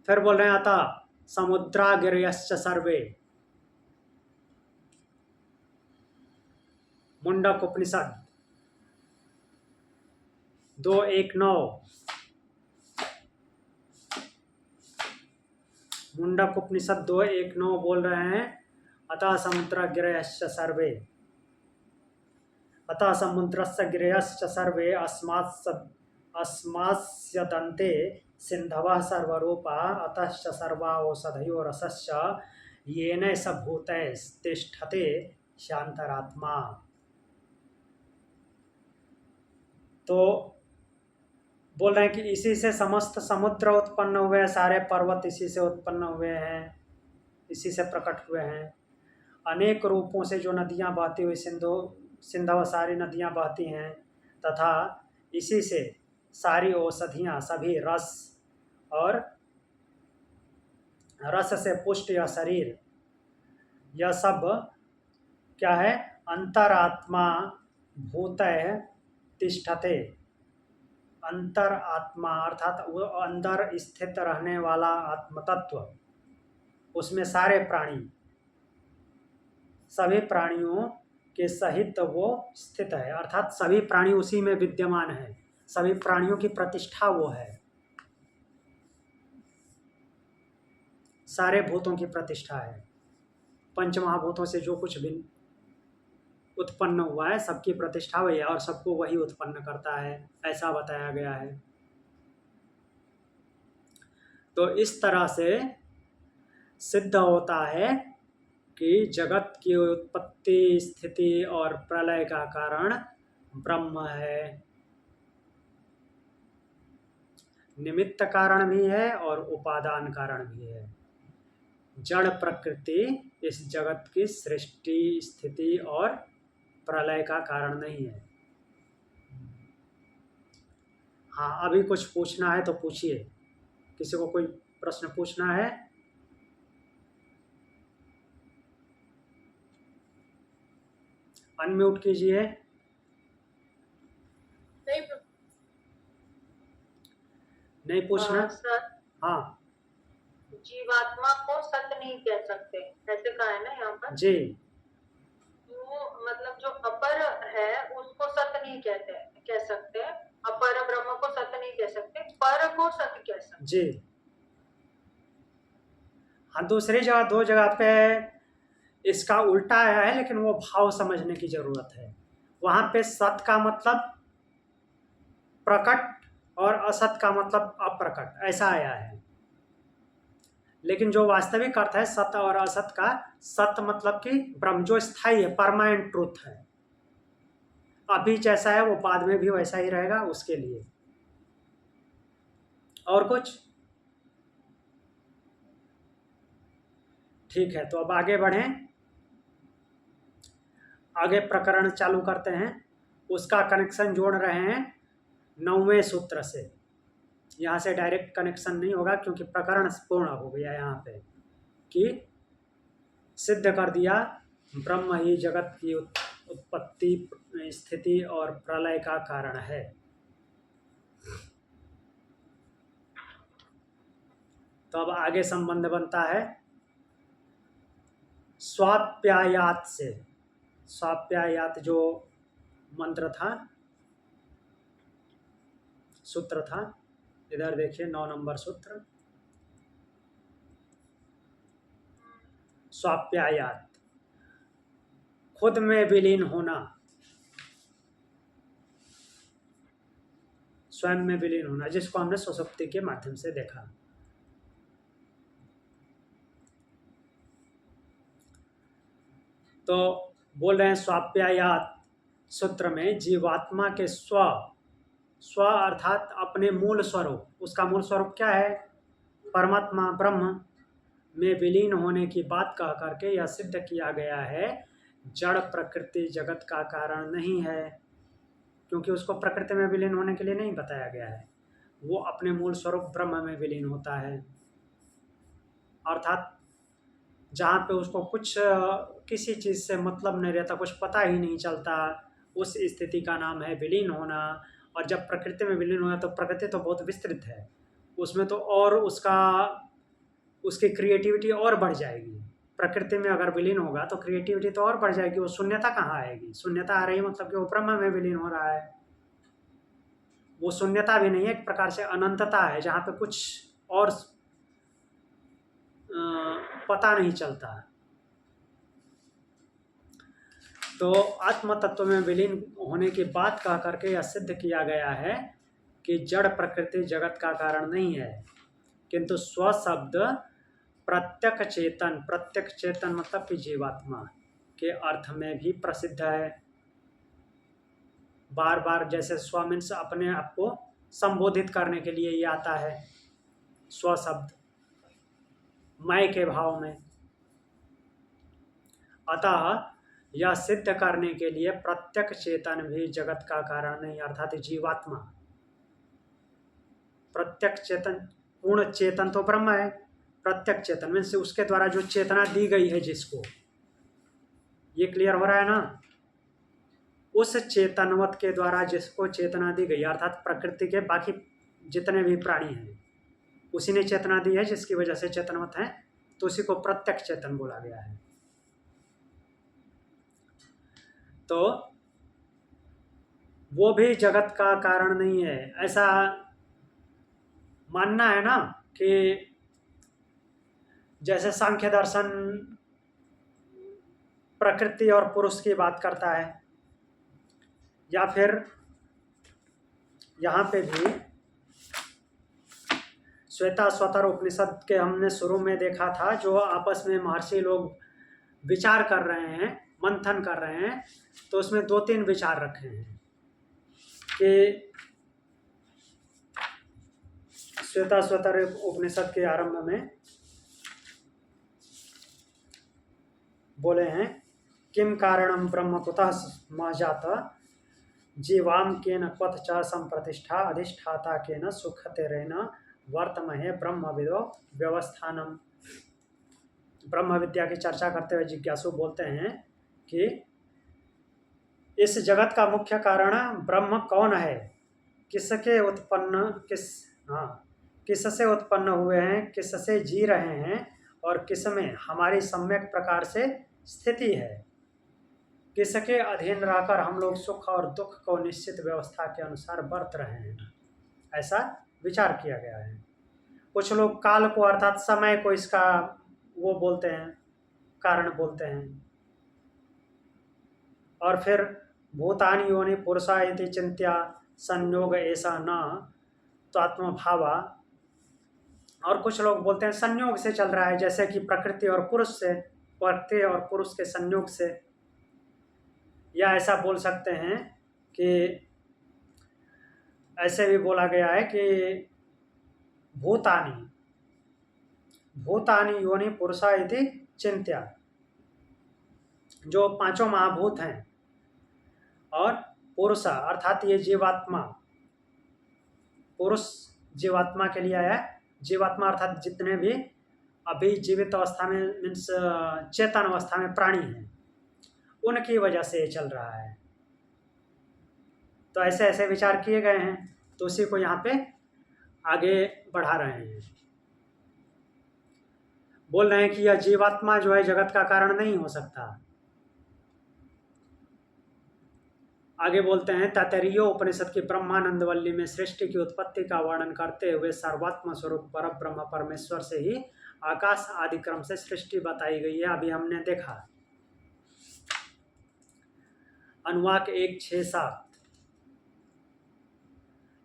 फिर बोल रहे हैं अतः समुद्रागिर्यश्च सर्वे, मुंडक उपनिषद 2:1-9, मुंडक उपनिषद 2:1-9 बोल रहे हैं अतः समुद्रागिर्यश्च सर्वे, अतः समुद्रस्य गिरयश्च सर्वे अस्मास्य दन्ते सिन्धवः सर्वरूपा अतश्च सर्वा औषधयो रसश्च येन स भूतैस्तिष्ठते शांतरात्मा। तो बोल रहे हैं कि इसी से समस्त समुद्र उत्पन्न हुए, सारे पर्वत इसी से उत्पन्न हुए हैं, इसी से प्रकट हुए हैं। अनेक रूपों से जो नदियां बहती हुई सिंधव सारी नदियां बहती हैं, तथा इसी से सारी औषधियां, सभी रस और रस से पुष्ट यह शरीर, यह सब क्या है? अंतरात्मा भूतय तिष्ठते, अंतरात्मा अर्थात वो अंदर स्थित रहने वाला आत्मतत्व, उसमें सारे प्राणी, सभी प्राणियों के सहित वो स्थित है, अर्थात सभी प्राणी उसी में विद्यमान है, सभी प्राणियों की प्रतिष्ठा वो है, सारे भूतों की प्रतिष्ठा है। पंचमहाभूतों से जो कुछ भी उत्पन्न हुआ है, सबकी प्रतिष्ठा वही है और सबको वही उत्पन्न करता है, ऐसा बताया गया है। तो इस तरह से सिद्ध होता है कि जगत की उत्पत्ति, स्थिति और प्रलय का कारण ब्रह्म है, निमित्त कारण भी है और उपादान कारण भी है। जड़ प्रकृति इस जगत की सृष्टि, स्थिति और प्रलय का कारण नहीं है। हाँ, अभी कुछ पूछना है तो पूछिए, किसी को कोई प्रश्न पूछना है? अनम्यूट कीजिए। नहीं पूछना? सर, हाँ, जीवात्मा को सत्य नहीं कह सकते, ऐसे कहा है ना यहाँ पर जी। तो मतलब जो अपर है उसको सत्य नहीं कह सकते, अपर ब्रह्म को सत्य नहीं कह सकते, पर को सत्य कह सकते जी। हाँ, दूसरी जगह, दो जगह पे इसका उल्टा आया है, लेकिन वो भाव समझने की जरूरत है। वहां पे सत का मतलब प्रकट और असत का मतलब अप्रकट, ऐसा आया है। लेकिन जो वास्तविक अर्थ है सत और असत का, सत मतलब कि ब्रह्म जो स्थायी है, परमानेंट ट्रूथ है, अभी जैसा है वो बाद में भी वैसा ही रहेगा, उसके लिए। और कुछ? ठीक है, तो अब आगे बढ़ें, आगे प्रकरण चालू करते हैं। उसका कनेक्शन जोड़ रहे हैं 9वें सूत्र से। यहाँ से डायरेक्ट कनेक्शन नहीं होगा क्योंकि प्रकरण पूर्ण हो गया यहाँ पे, कि सिद्ध कर दिया ब्रह्म ही जगत की उत्पत्ति, स्थिति और प्रलय का कारण है। तो अब आगे संबंध बनता है स्वाप्यायात से। स्वाप्यायात जो मंत्र था, सूत्र था, इधर देखिए 9 नंबर सूत्र, स्वाप्यायात, खुद में विलीन होना, स्वयं में विलीन होना, जिसको हमने सुषुप्ति के माध्यम से देखा। तो बोल रहे हैं स्वाप्यायात सूत्र में जीवात्मा के स्व अर्थात अपने मूल स्वरूप, उसका मूल स्वरूप क्या है? परमात्मा ब्रह्म में विलीन होने की बात कह करके यह सिद्ध किया गया है जड़ प्रकृति जगत का कारण नहीं है, क्योंकि उसको प्रकृति में विलीन होने के लिए नहीं बताया गया है, वो अपने मूल स्वरूप ब्रह्म में विलीन होता है। अर्थात जहाँ पे उसको कुछ किसी चीज़ से मतलब नहीं रहता, कुछ पता ही नहीं चलता, उस स्थिति का नाम है विलीन होना। और जब प्रकृति में विलीन होना, तो प्रकृति तो बहुत विस्तृत है, उसमें तो और उसकी क्रिएटिविटी और बढ़ जाएगी। प्रकृति में अगर विलीन होगा तो क्रिएटिविटी तो और बढ़ जाएगी, वो शून्यता कहाँ आएगी? शून्यता आ रही मतलब कि वो ब्रह्म में विलीन हो रहा है। वो शून्यता भी नहीं है, एक प्रकार से अनंतता है, जहाँ पे कुछ और पता नहीं चलता। तो आत्म तत्व में विलीन होने की बात कह करके यह सिद्ध किया गया है कि जड़ प्रकृति जगत का कारण नहीं है, किंतु स्व शब्द प्रत्यक चेतन मतलब कि जीवात्मा के अर्थ में भी प्रसिद्ध है। बार बार जैसे स्व मीन्स अपने आप को संबोधित करने के लिए ये आता है, स्व शब्द मैं के भाव में। अतः यह सिद्ध करने के लिए प्रत्यक चेतन भी जगत का कारण नहीं, अर्थात जीवात्मा प्रत्यक चेतन, पूर्ण चेतन तो ब्रह्म है, प्रत्यक चेतन मीन्स उसके द्वारा जो चेतना दी गई है जिसको, ये क्लियर हो रहा है ना? उस चेतनवत के द्वारा जिसको चेतना दी गई, अर्थात प्रकृति के बाकी जितने भी प्राणी हैं उसी ने चेतना दी है, जिसकी वजह से चेतनवत है, तो उसी को प्रत्यक्ष चेतन बोला गया है। तो वो भी जगत का कारण नहीं है, ऐसा मानना है ना, कि जैसे सांख्य दर्शन प्रकृति और पुरुष की बात करता है, या फिर यहाँ पे भी श्वेताश्वतर उपनिषद के हमने शुरू में देखा था, जो आपस में महर्षि लोग विचार कर रहे हैं, मंथन कर रहे हैं, तो उसमें 2-3 विचार रखे हैं कि श्वेताश्वतर उपनिषद के आरंभ में बोले हैं किम कारणम ब्रह्म कुतः महजात जीवाम केन पथ च संप्रतिष्ठा अधिष्ठाता केन सुखतेरेन वर्तमहे ब्रह्मविदो व्यवस्थानम। ब्रह्म विद्या की चर्चा करते हुए जिज्ञासु बोलते हैं कि इस जगत का मुख्य कारण ब्रह्म कौन है, किससे उत्पन्न हुए हैं, किससे जी रहे हैं, और किसमें हमारी सम्यक प्रकार से स्थिति है, किसके अधीन रहकर हम लोग सुख और दुख को निश्चित व्यवस्था के अनुसार बरत रहे हैं, ऐसा विचार किया गया है। कुछ लोग काल को अर्थात समय को इसका वो बोलते हैं, कारण बोलते हैं। और फिर भूतानि योनि पुरुषा इति चिंत्या संयोग ऐसा न तो आत्मभावा और कुछ लोग बोलते हैं संयोग से चल रहा है, जैसे कि प्रकृति और पुरुष के संयोग से। या ऐसा बोल सकते हैं कि ऐसे भी बोला गया है कि भूतानि भूतानि योनि पुरुषा इति चिंत्या, जो पांचों महाभूत हैं और पुरुषा अर्थात ये जीवात्मा, पुरुष जीवात्मा के लिए आया है। जीवात्मा अर्थात जितने भी अभी जीवित अवस्था में मीन्स चेतन अवस्था में प्राणी हैं, उनकी वजह से ये चल रहा है। तो ऐसे ऐसे विचार किए गए हैं, तो उसी को यहाँ पे आगे बढ़ा रहे हैं। बोल रहे हैं कि यह जीवात्मा जो है जगत का कारण नहीं हो सकता। आगे बोलते हैं तैत्तरीय उपनिषद की ब्रह्मानंद वल्ली में सृष्टि की उत्पत्ति का वर्णन करते हुए सर्वात्म स्वरूप परब्रह्म परमेश्वर से ही आकाश आदि क्रम से सृष्टि बताई गई है। अभी हमने देखा अनुवाक 1, 6, 7,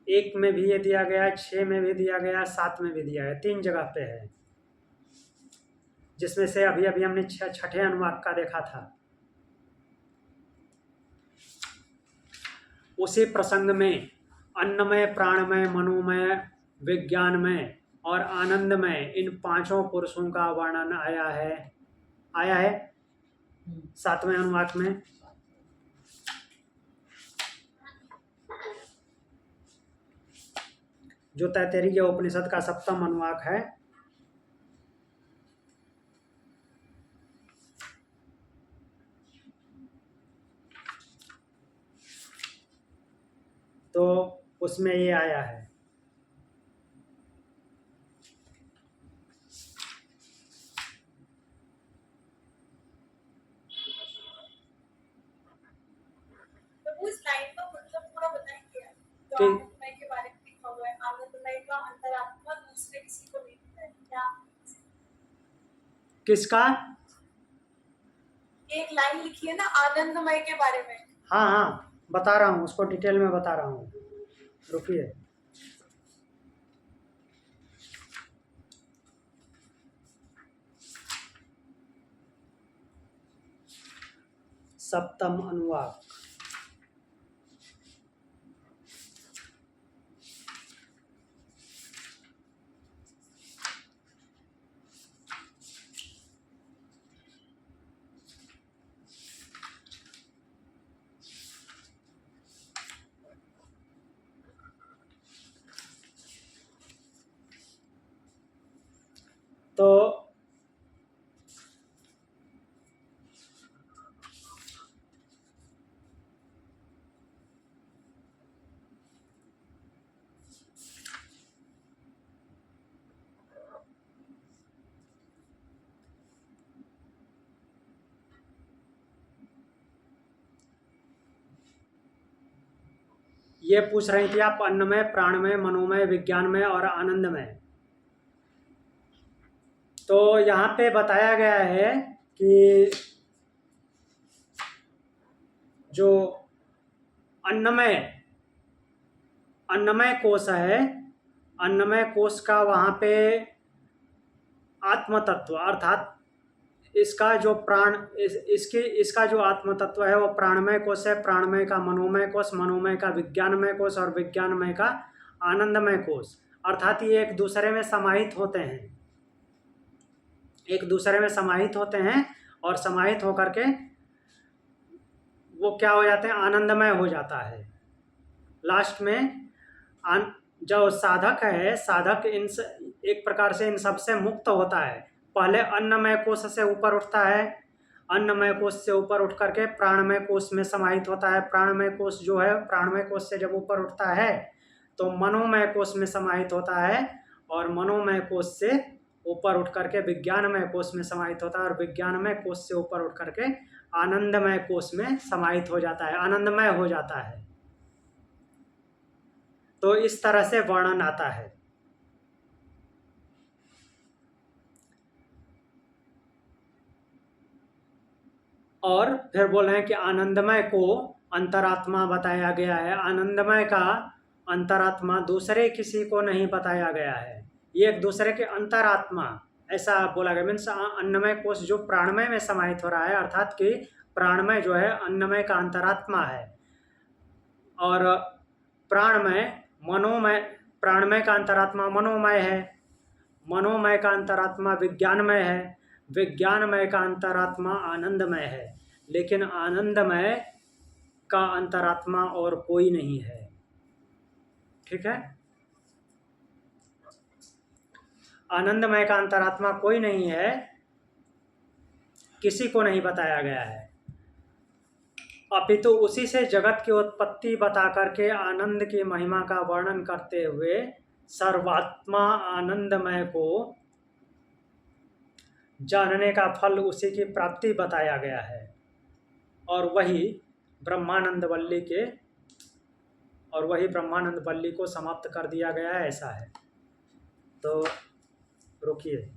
1 में भी ये दिया गया है, 6 में भी दिया गया है, 7 में भी दिया है, 3 जगह पे है, जिसमें से अभी अभी हमने छठे अनुवाक का देखा था। उसी प्रसंग में अन्नमय, प्राणमय, मनोमय, विज्ञानमय और आनंदमय इन पांचों पुरुषों का वर्णन आया है 7वें अनुवाक में। जो तैत्तरीय उपनिषद का 7वां अनुवाक है। तो उसमें ये आया है। तो उस लाइन का मतलब पूरा बताएंगे कि आनंदमय के बारे में लिखा हुआ है, आनंदमय का अंतरात्मा दूसरे किसी को नहीं पता है क्या? किसका? एक लाइन लिखी है ना आनंदमय के बारे में। हाँ हाँ बता रहा हूँ, उसको डिटेल में बता रहा हूँ, रुकिए। सप्तम अनुवाक। तो ये पूछ रही थी आप अन्नमय, प्राणमय, मनोमय, विज्ञानमय और आनंदमय। तो यहाँ पे बताया गया है कि जो अन्नमय कोश है, अन्नमय कोश का वहाँ पे आत्म तत्व अर्थात इसका जो प्राण इसका जो आत्म तत्व है वो प्राणमय कोश है, प्राणमय का मनोमय कोश, मनोमय का विज्ञानमय कोश और विज्ञानमय का आनंदमय कोश। अर्थात ये एक दूसरे में समाहित होते हैं, एक दूसरे में समाहित होते हैं और समाहित होकर के वो क्या हो जाते हैं, आनंदमय हो जाता है। लास्ट में जो साधक है, साधक इन एक प्रकार से इन सबसे मुक्त होता है। पहले अन्नमय कोश से ऊपर उठता है, अन्नमय कोश से ऊपर उठ करके प्राणमय कोश में समाहित होता है। प्राणमय कोश जो है, प्राणमय कोश से जब ऊपर उठता है तो मनोमय कोश में समाहित होता है और मनोमय कोश से ऊपर उठ करके विज्ञानमय कोश में समाहित होता है और विज्ञानमय कोश से ऊपर उठ करके आनंदमय कोश में समाहित हो जाता है, आनंदमय हो जाता है। तो इस तरह से वर्णन आता है। और फिर बोल रहे हैं कि आनंदमय को अंतरात्मा बताया गया है। आनंदमय का अंतरात्मा दूसरे किसी को नहीं बताया गया है। ये एक दूसरे के अंतरात्मा, ऐसा बोला गया। मीन्स अन्नमय कोश जो प्राणमय में समाहित हो रहा है, अर्थात कि प्राणमय जो है अन्नमय का अंतरात्मा है, और प्राणमय मनोमय, प्राणमय का अंतरात्मा मनोमय है, मनोमय का अंतरात्मा विज्ञानमय है, विज्ञानमय का अंतरात्मा आनंदमय है। लेकिन आनंदमय का अंतरात्मा और कोई नहीं है। ठीक है, आनंदमय का अंतरात्मा कोई नहीं है, किसी को नहीं बताया गया है, अपितु उसी से जगत की उत्पत्ति बता करके आनंद की महिमा का वर्णन करते हुए सर्वात्मा आनंदमय को जानने का फल उसी की प्राप्ति बताया गया है, और वही ब्रह्मानंद वल्ली को समाप्त कर दिया गया है, ऐसा है। तो रुकिए,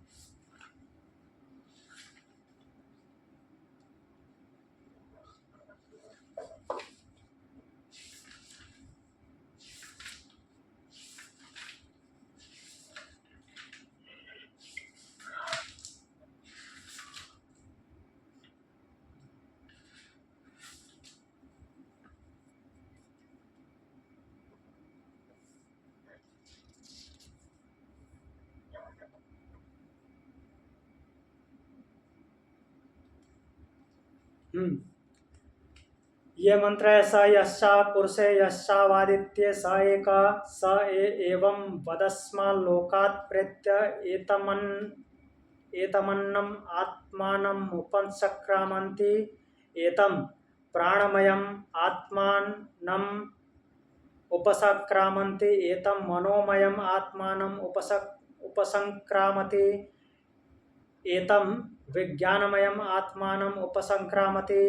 ये मंत्र है, स यस्सा पुरुषे यस्सावादित्ये स एक स एवं वदस्माल्लोकात् प्रेत्य एतमन्नम् आत्मानम् उपसंक्रामन्ति एतं प्राणमयम् आत्मानम् उपसंक्रामन्ति एतं मनोमयम् आत्मानम् उपसंक्रामति एतं विज्ञानमयम् आत्मानम् उपसंक्रामति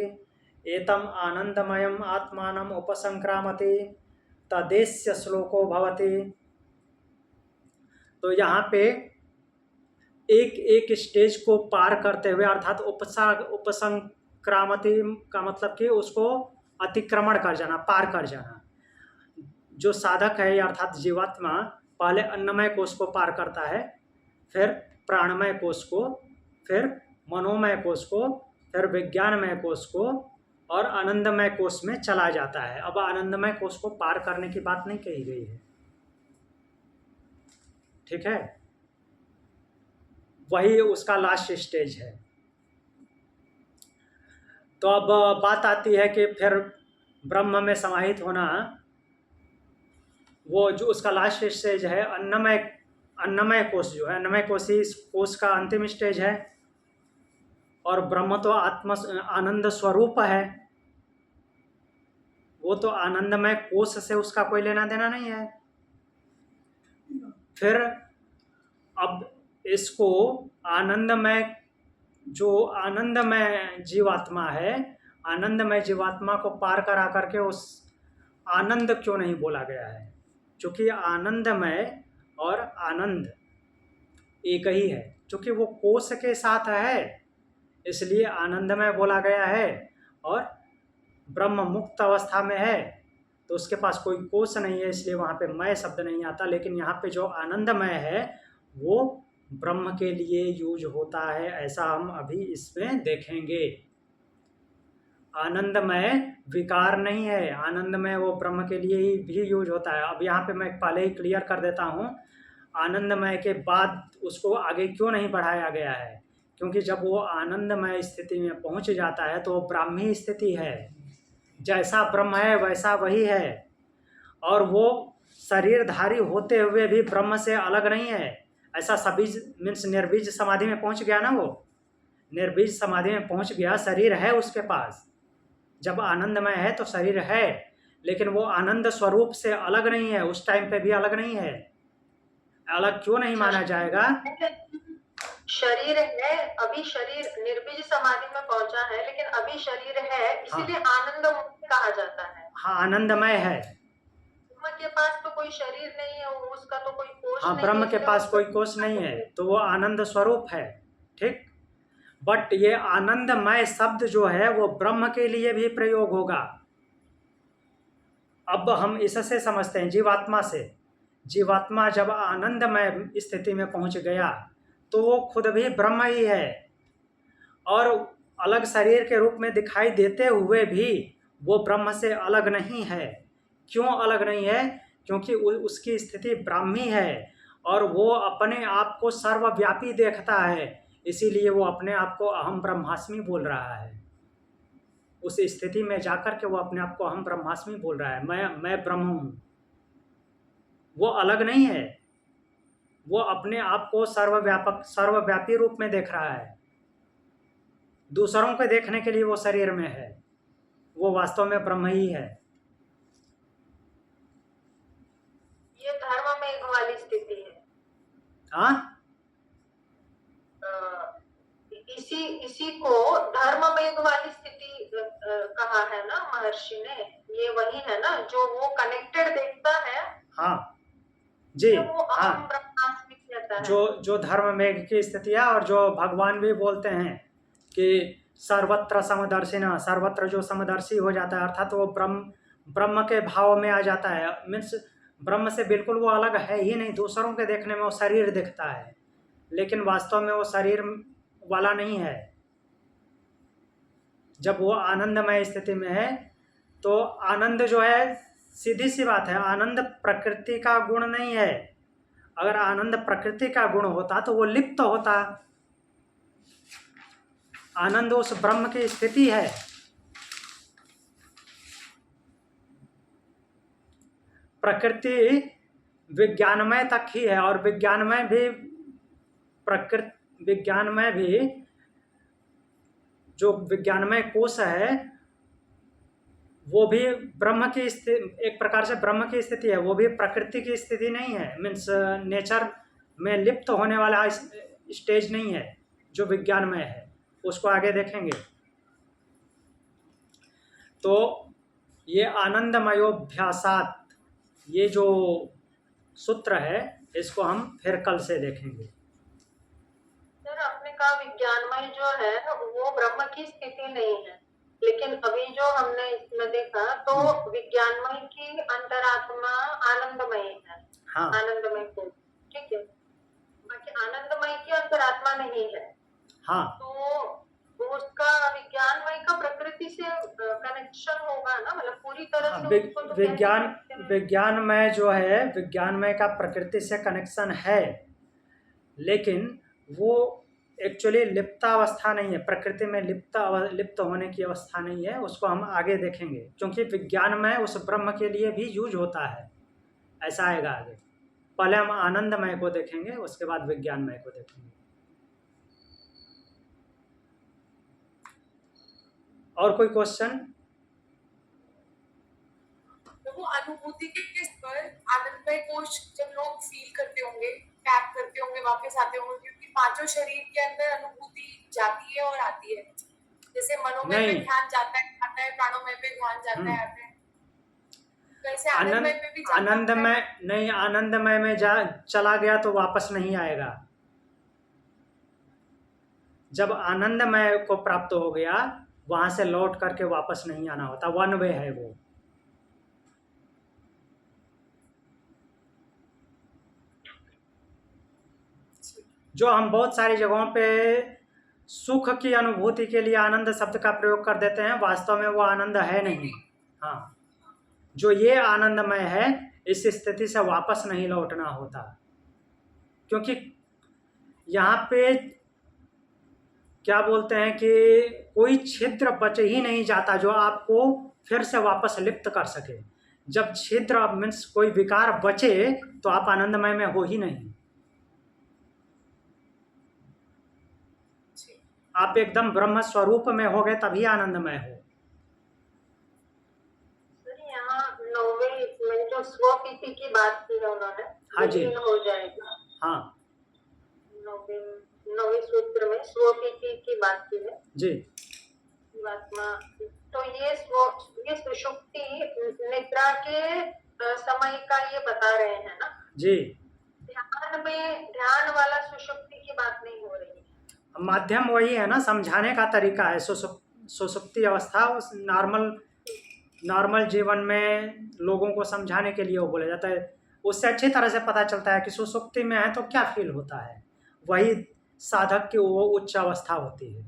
एतम् आनंदमयम् आत्मानम् उपसंक्रामति तदेस्य श्लोको भवति। तो यहाँ पे एक एक स्टेज को पार करते हुए, अर्थात उपसंक्रामति का मतलब कि उसको अतिक्रमण कर जाना, पार कर जाना। जो साधक है अर्थात जीवात्मा पहले अन्नमय कोश को पार करता है, फिर प्राणमय कोश को, फिर मनोमय कोश को, फिर विज्ञानमय कोश को, और आनंदमय कोश में चला जाता है। अब आनंदमय कोश को पार करने की बात नहीं कही गई है। ठीक है, वही उसका लास्ट स्टेज है। तो अब बात आती है कि फिर ब्रह्म में समाहित होना, वो जो उसका लास्ट स्टेज है अन्नमय कोश जो है, अन्नमय कोश ही इस कोश का अंतिम स्टेज है। और ब्रह्म तो आनंद स्वरूप है, वो तो आनंदमय कोश से उसका कोई लेना देना नहीं है। फिर अब इसको आनंदमय जीवात्मा है, आनंदमय जीवात्मा को पार करा करके उस आनंद क्यों नहीं बोला गया है? क्योंकि आनंदमय और आनंद एक ही है, क्योंकि वो कोश के साथ है इसलिए आनंदमय बोला गया है। और ब्रह्म मुक्त अवस्था में है तो उसके पास कोई कोश नहीं है, इसलिए वहाँ पे मय शब्द नहीं आता। लेकिन यहाँ पे जो आनंदमय है वो ब्रह्म के लिए यूज होता है, ऐसा हम अभी इसमें देखेंगे। आनंदमय विकार नहीं है, आनंदमय वो ब्रह्म के लिए ही भी यूज होता है। अब यहाँ पे मैं पहले ही क्लियर कर देता हूँ, आनंदमय के बाद उसको आगे क्यों नहीं बढ़ाया गया है, क्योंकि जब वो आनंदमय स्थिति में पहुँच जाता है तो वो ब्राह्मी स्थिति है, जैसा ब्रह्म है वैसा वही है। और वो शरीरधारी होते हुए भी ब्रह्म से अलग नहीं है। ऐसा सबीज मीन्स निर्बीज समाधि में पहुंच गया ना, वो निर्बीज समाधि में पहुंच गया, शरीर है उसके पास। जब आनंदमय है तो शरीर है, लेकिन वो आनंद स्वरूप से अलग नहीं है, उस टाइम पे भी अलग नहीं है। अलग क्यों नहीं माना जाएगा? शरीर है, अभी शरीर निर्बीज समाधि में पहुंचा है, लेकिन अभी शरीर है, इसीलिए आनंद कहा जाता है। हाँ, आनंदमय है। ब्रह्म के पास तो कोई शरीर नहीं है, उसका तो कोई कोश हाँ, नहीं ब्रह्म है, के पास कोई कोश नहीं है, तो वो आनंद स्वरूप है। ठीक, बट ये आनंदमय शब्द जो है वो ब्रह्म के लिए भी प्रयोग होगा। अब हम इससे समझते हैं जीवात्मा से। जीवात्मा जब आनंदमय स्थिति में पहुंच गया तो वो खुद भी ब्रह्म ही है, और अलग शरीर के रूप में दिखाई देते हुए भी वो ब्रह्म से अलग नहीं है। क्यों अलग नहीं है? क्योंकि उसकी स्थिति ब्राह्मी है और वो अपने आप को सर्वव्यापी देखता है, इसीलिए वो अपने आप को अहम ब्रह्मास्मि बोल रहा है। उस स्थिति में जाकर के वो अपने आप को अहम ब्रह्मास्मि बोल रहा है, मैं ब्रह्म हूँ। वो अलग नहीं है, वो अपने आप को सर्वव्यापी रूप में देख रहा है। दूसरों को देखने के लिए वो शरीर में है, वो वास्तव में ब्रह्म ही है। ये धर्म में वाली स्थिति है। हाँ, इसी को धर्म में वाली स्थिति कहा है ना महर्षि ने। ये वही है ना जो वो कनेक्टेड देखता है। हाँ जी, वो हाँ, अहम ब्रह्मास्मि कहता है। जो धर्म में की स्थिति है, और जो भगवान भी बोलते हैं कि सर्वत्र समदर्शिना, सर्वत्र जो समदर्शी हो जाता है, अर्थात वो ब्रह्म के भाव में आ जाता है। मीन्स ब्रह्म से बिल्कुल वो अलग है ही नहीं। दूसरों के देखने में वो शरीर दिखता है, लेकिन वास्तव में वो शरीर वाला नहीं है। जब वो आनंदमय स्थिति में है तो आनंद जो है, सीधी सी बात है, आनंद प्रकृति का गुण नहीं है। अगर आनंद प्रकृति का गुण होता तो वो लिप्त होता। आनंद उस ब्रह्म की स्थिति है। प्रकृति विज्ञानमय तक ही है, और विज्ञानमय भी जो विज्ञानमय कोश है वो भी ब्रह्म की स्थिति, एक प्रकार से ब्रह्म की स्थिति है। वो भी प्रकृति की स्थिति नहीं है, मीन्स नेचर में लिप्त होने वाला स्टेज नहीं है जो विज्ञानमय है। उसको आगे देखेंगे। तो ये आनंदमयोभ्यासात, ये जो सूत्र है, इसको हम फिर कल से देखेंगे। सर आपने कहा विज्ञानमय जो है वो ब्रह्म की स्थिति नहीं है, लेकिन अभी जो हमने इसमें देखा तो विज्ञानमय की अंतरात्मा आनंदमय है। हाँ, आनंदमय को ठीक है, बाकी आनंदमय की अंतरात्मा नहीं है। हाँ, तो उसका विज्ञानमय का प्रकृति से कनेक्शन होगा ना, मतलब पूरी तरह से उसको तो विज्ञानमय जो है, विज्ञानमय का प्रकृति से कनेक्शन है, लेकिन वो एक्चुअली लिप्तावस्था नहीं है। प्रकृति में लिप्त होने की अवस्था नहीं है। उसको हम आगे देखेंगे, क्योंकि विज्ञानमय उस ब्रह्म के लिए भी यूज होता है। ऐसा आएगा आगे। पहले हम आनंदमय को देखेंगे, उसके बाद विज्ञानमय को देखेंगे। और कोई क्वेश्चन? तो वो अनुभूति के किस पर आनंदमय कोश जब लोग फील करते होंगे, टैप करते होंगे, वापस आते होंगे, क्योंकि पांचों शरीर के अंदर अनुभूति जाती है और आती है। जैसे मनोमय पे ध्यान जाता है आता है, प्राणोमय पे ध्यान जाता है आता है, वैसे आनंदमय पे भी जाता है। आनंदमय नहीं, आनंदमय में चला गया तो वापस नहीं आएगा। जब आनंदमय को प्राप्त हो गया, वहां से लौट करके वापस नहीं आना होता। वन वे है वो। जो हम बहुत सारी जगहों पे सुख की अनुभूति के लिए आनंद शब्द का प्रयोग कर देते हैं, वास्तव में वो आनंद है नहीं। हाँ, जो ये आनंदमय है, इस स्थिति से वापस नहीं लौटना होता, क्योंकि यहाँ पे क्या बोलते हैं कि कोई छिद्र बच ही नहीं जाता जो आपको फिर से वापस लिप्त कर सके। जब छिद्र मीन्स कोई विकार बचे तो आप आनंदमय में हो ही नहीं। आप एकदम ब्रह्म स्वरूप में हो गए तभी आनंदमय हो। सर यहाँ 9वें में जो स्वपीति की बात की है उन्होंने, हाँ जी, हो जाएगा। हाँ, 9वें सूत्र में स्वपीति की बात की है जी। जीवात्मा, तो ये सुषुप्ति निद्रा के समय का ये बता रहे हैं ना जी। ध्यान वाला सुषुप्ति की बात नहीं हो रही है। माध्यम वही है ना, समझाने का तरीका है। सुसुप्ति अवस्था उस नॉर्मल जीवन में लोगों को समझाने के लिए वो बोला जाता है। उससे अच्छी तरह से पता चलता है कि सुषुप्ति में है तो क्या फील होता है। वही साधक की वो उच्च अवस्था होती है।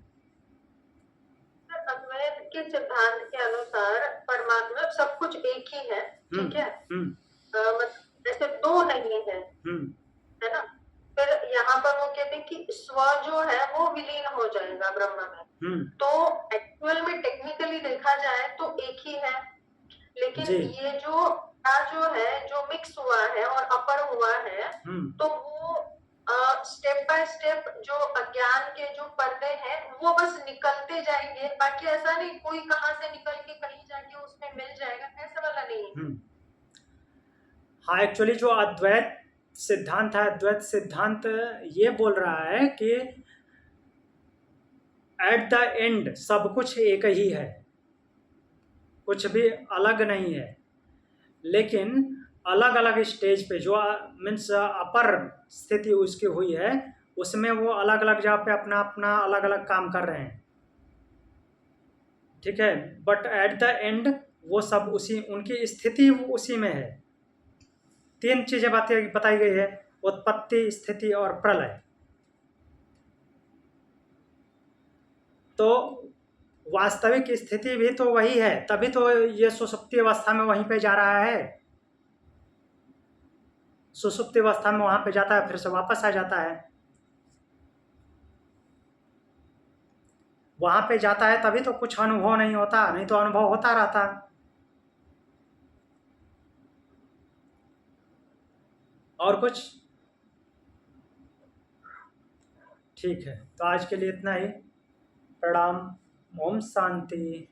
सर, अद्वैत के सिद्धांत के अनुसार परमात्मा सब कुछ एक ही है, ठीक है। मतलब ऐसे दो नहीं है है ना। फिर यहाँ पर वो कहते हैं कि स्व जो है वो विलीन हो जाएगा ब्रह्म में। तो एक्चुअल में टेक्निकली देखा जाए तो एक ही है, लेकिन जी। ये जो है जो मिक्स हुआ है और अपर हुआ है, तो वो स्टेप बाय स्टेप जो अज्ञान के जो पर्दे हैं वो बस निकलते जाएंगे। बाकी ऐसा नहीं कोई कहाँ से निकल के कहीं जाके उसमें मिल जाएगा, ऐसा वाला नहीं है। हाँ, एक्चुअली जो अद्वैत सिद्धांत है, अद्वैत सिद्धांत ये बोल रहा है कि एट द एंड सब कुछ एक ही है, कुछ भी अलग नहीं है। लेकिन अलग अलग स्टेज पे जो मीन्स अपर स्थिति उसकी हुई है, उसमें वो अलग अलग जगह पे अपना अपना अलग अलग काम कर रहे हैं, ठीक है। बट एट द एंड वो सब उसी, उनकी स्थिति उसी में है। 3 चीजें बातें बताई गई है, उत्पत्ति, स्थिति और प्रलय। तो वास्तविक स्थिति भी तो वही है, तभी तो ये सुषुप्ति अवस्था में वहीं पे जा रहा है। सुषुप्ति अवस्था में वहां पे जाता है, फिर से वापस आ जाता है। वहां पे जाता है तभी तो कुछ अनुभव नहीं होता, नहीं तो अनुभव होता रहता। और कुछ? ठीक है, तो आज के लिए इतना ही। प्रणाम। ओम शांति।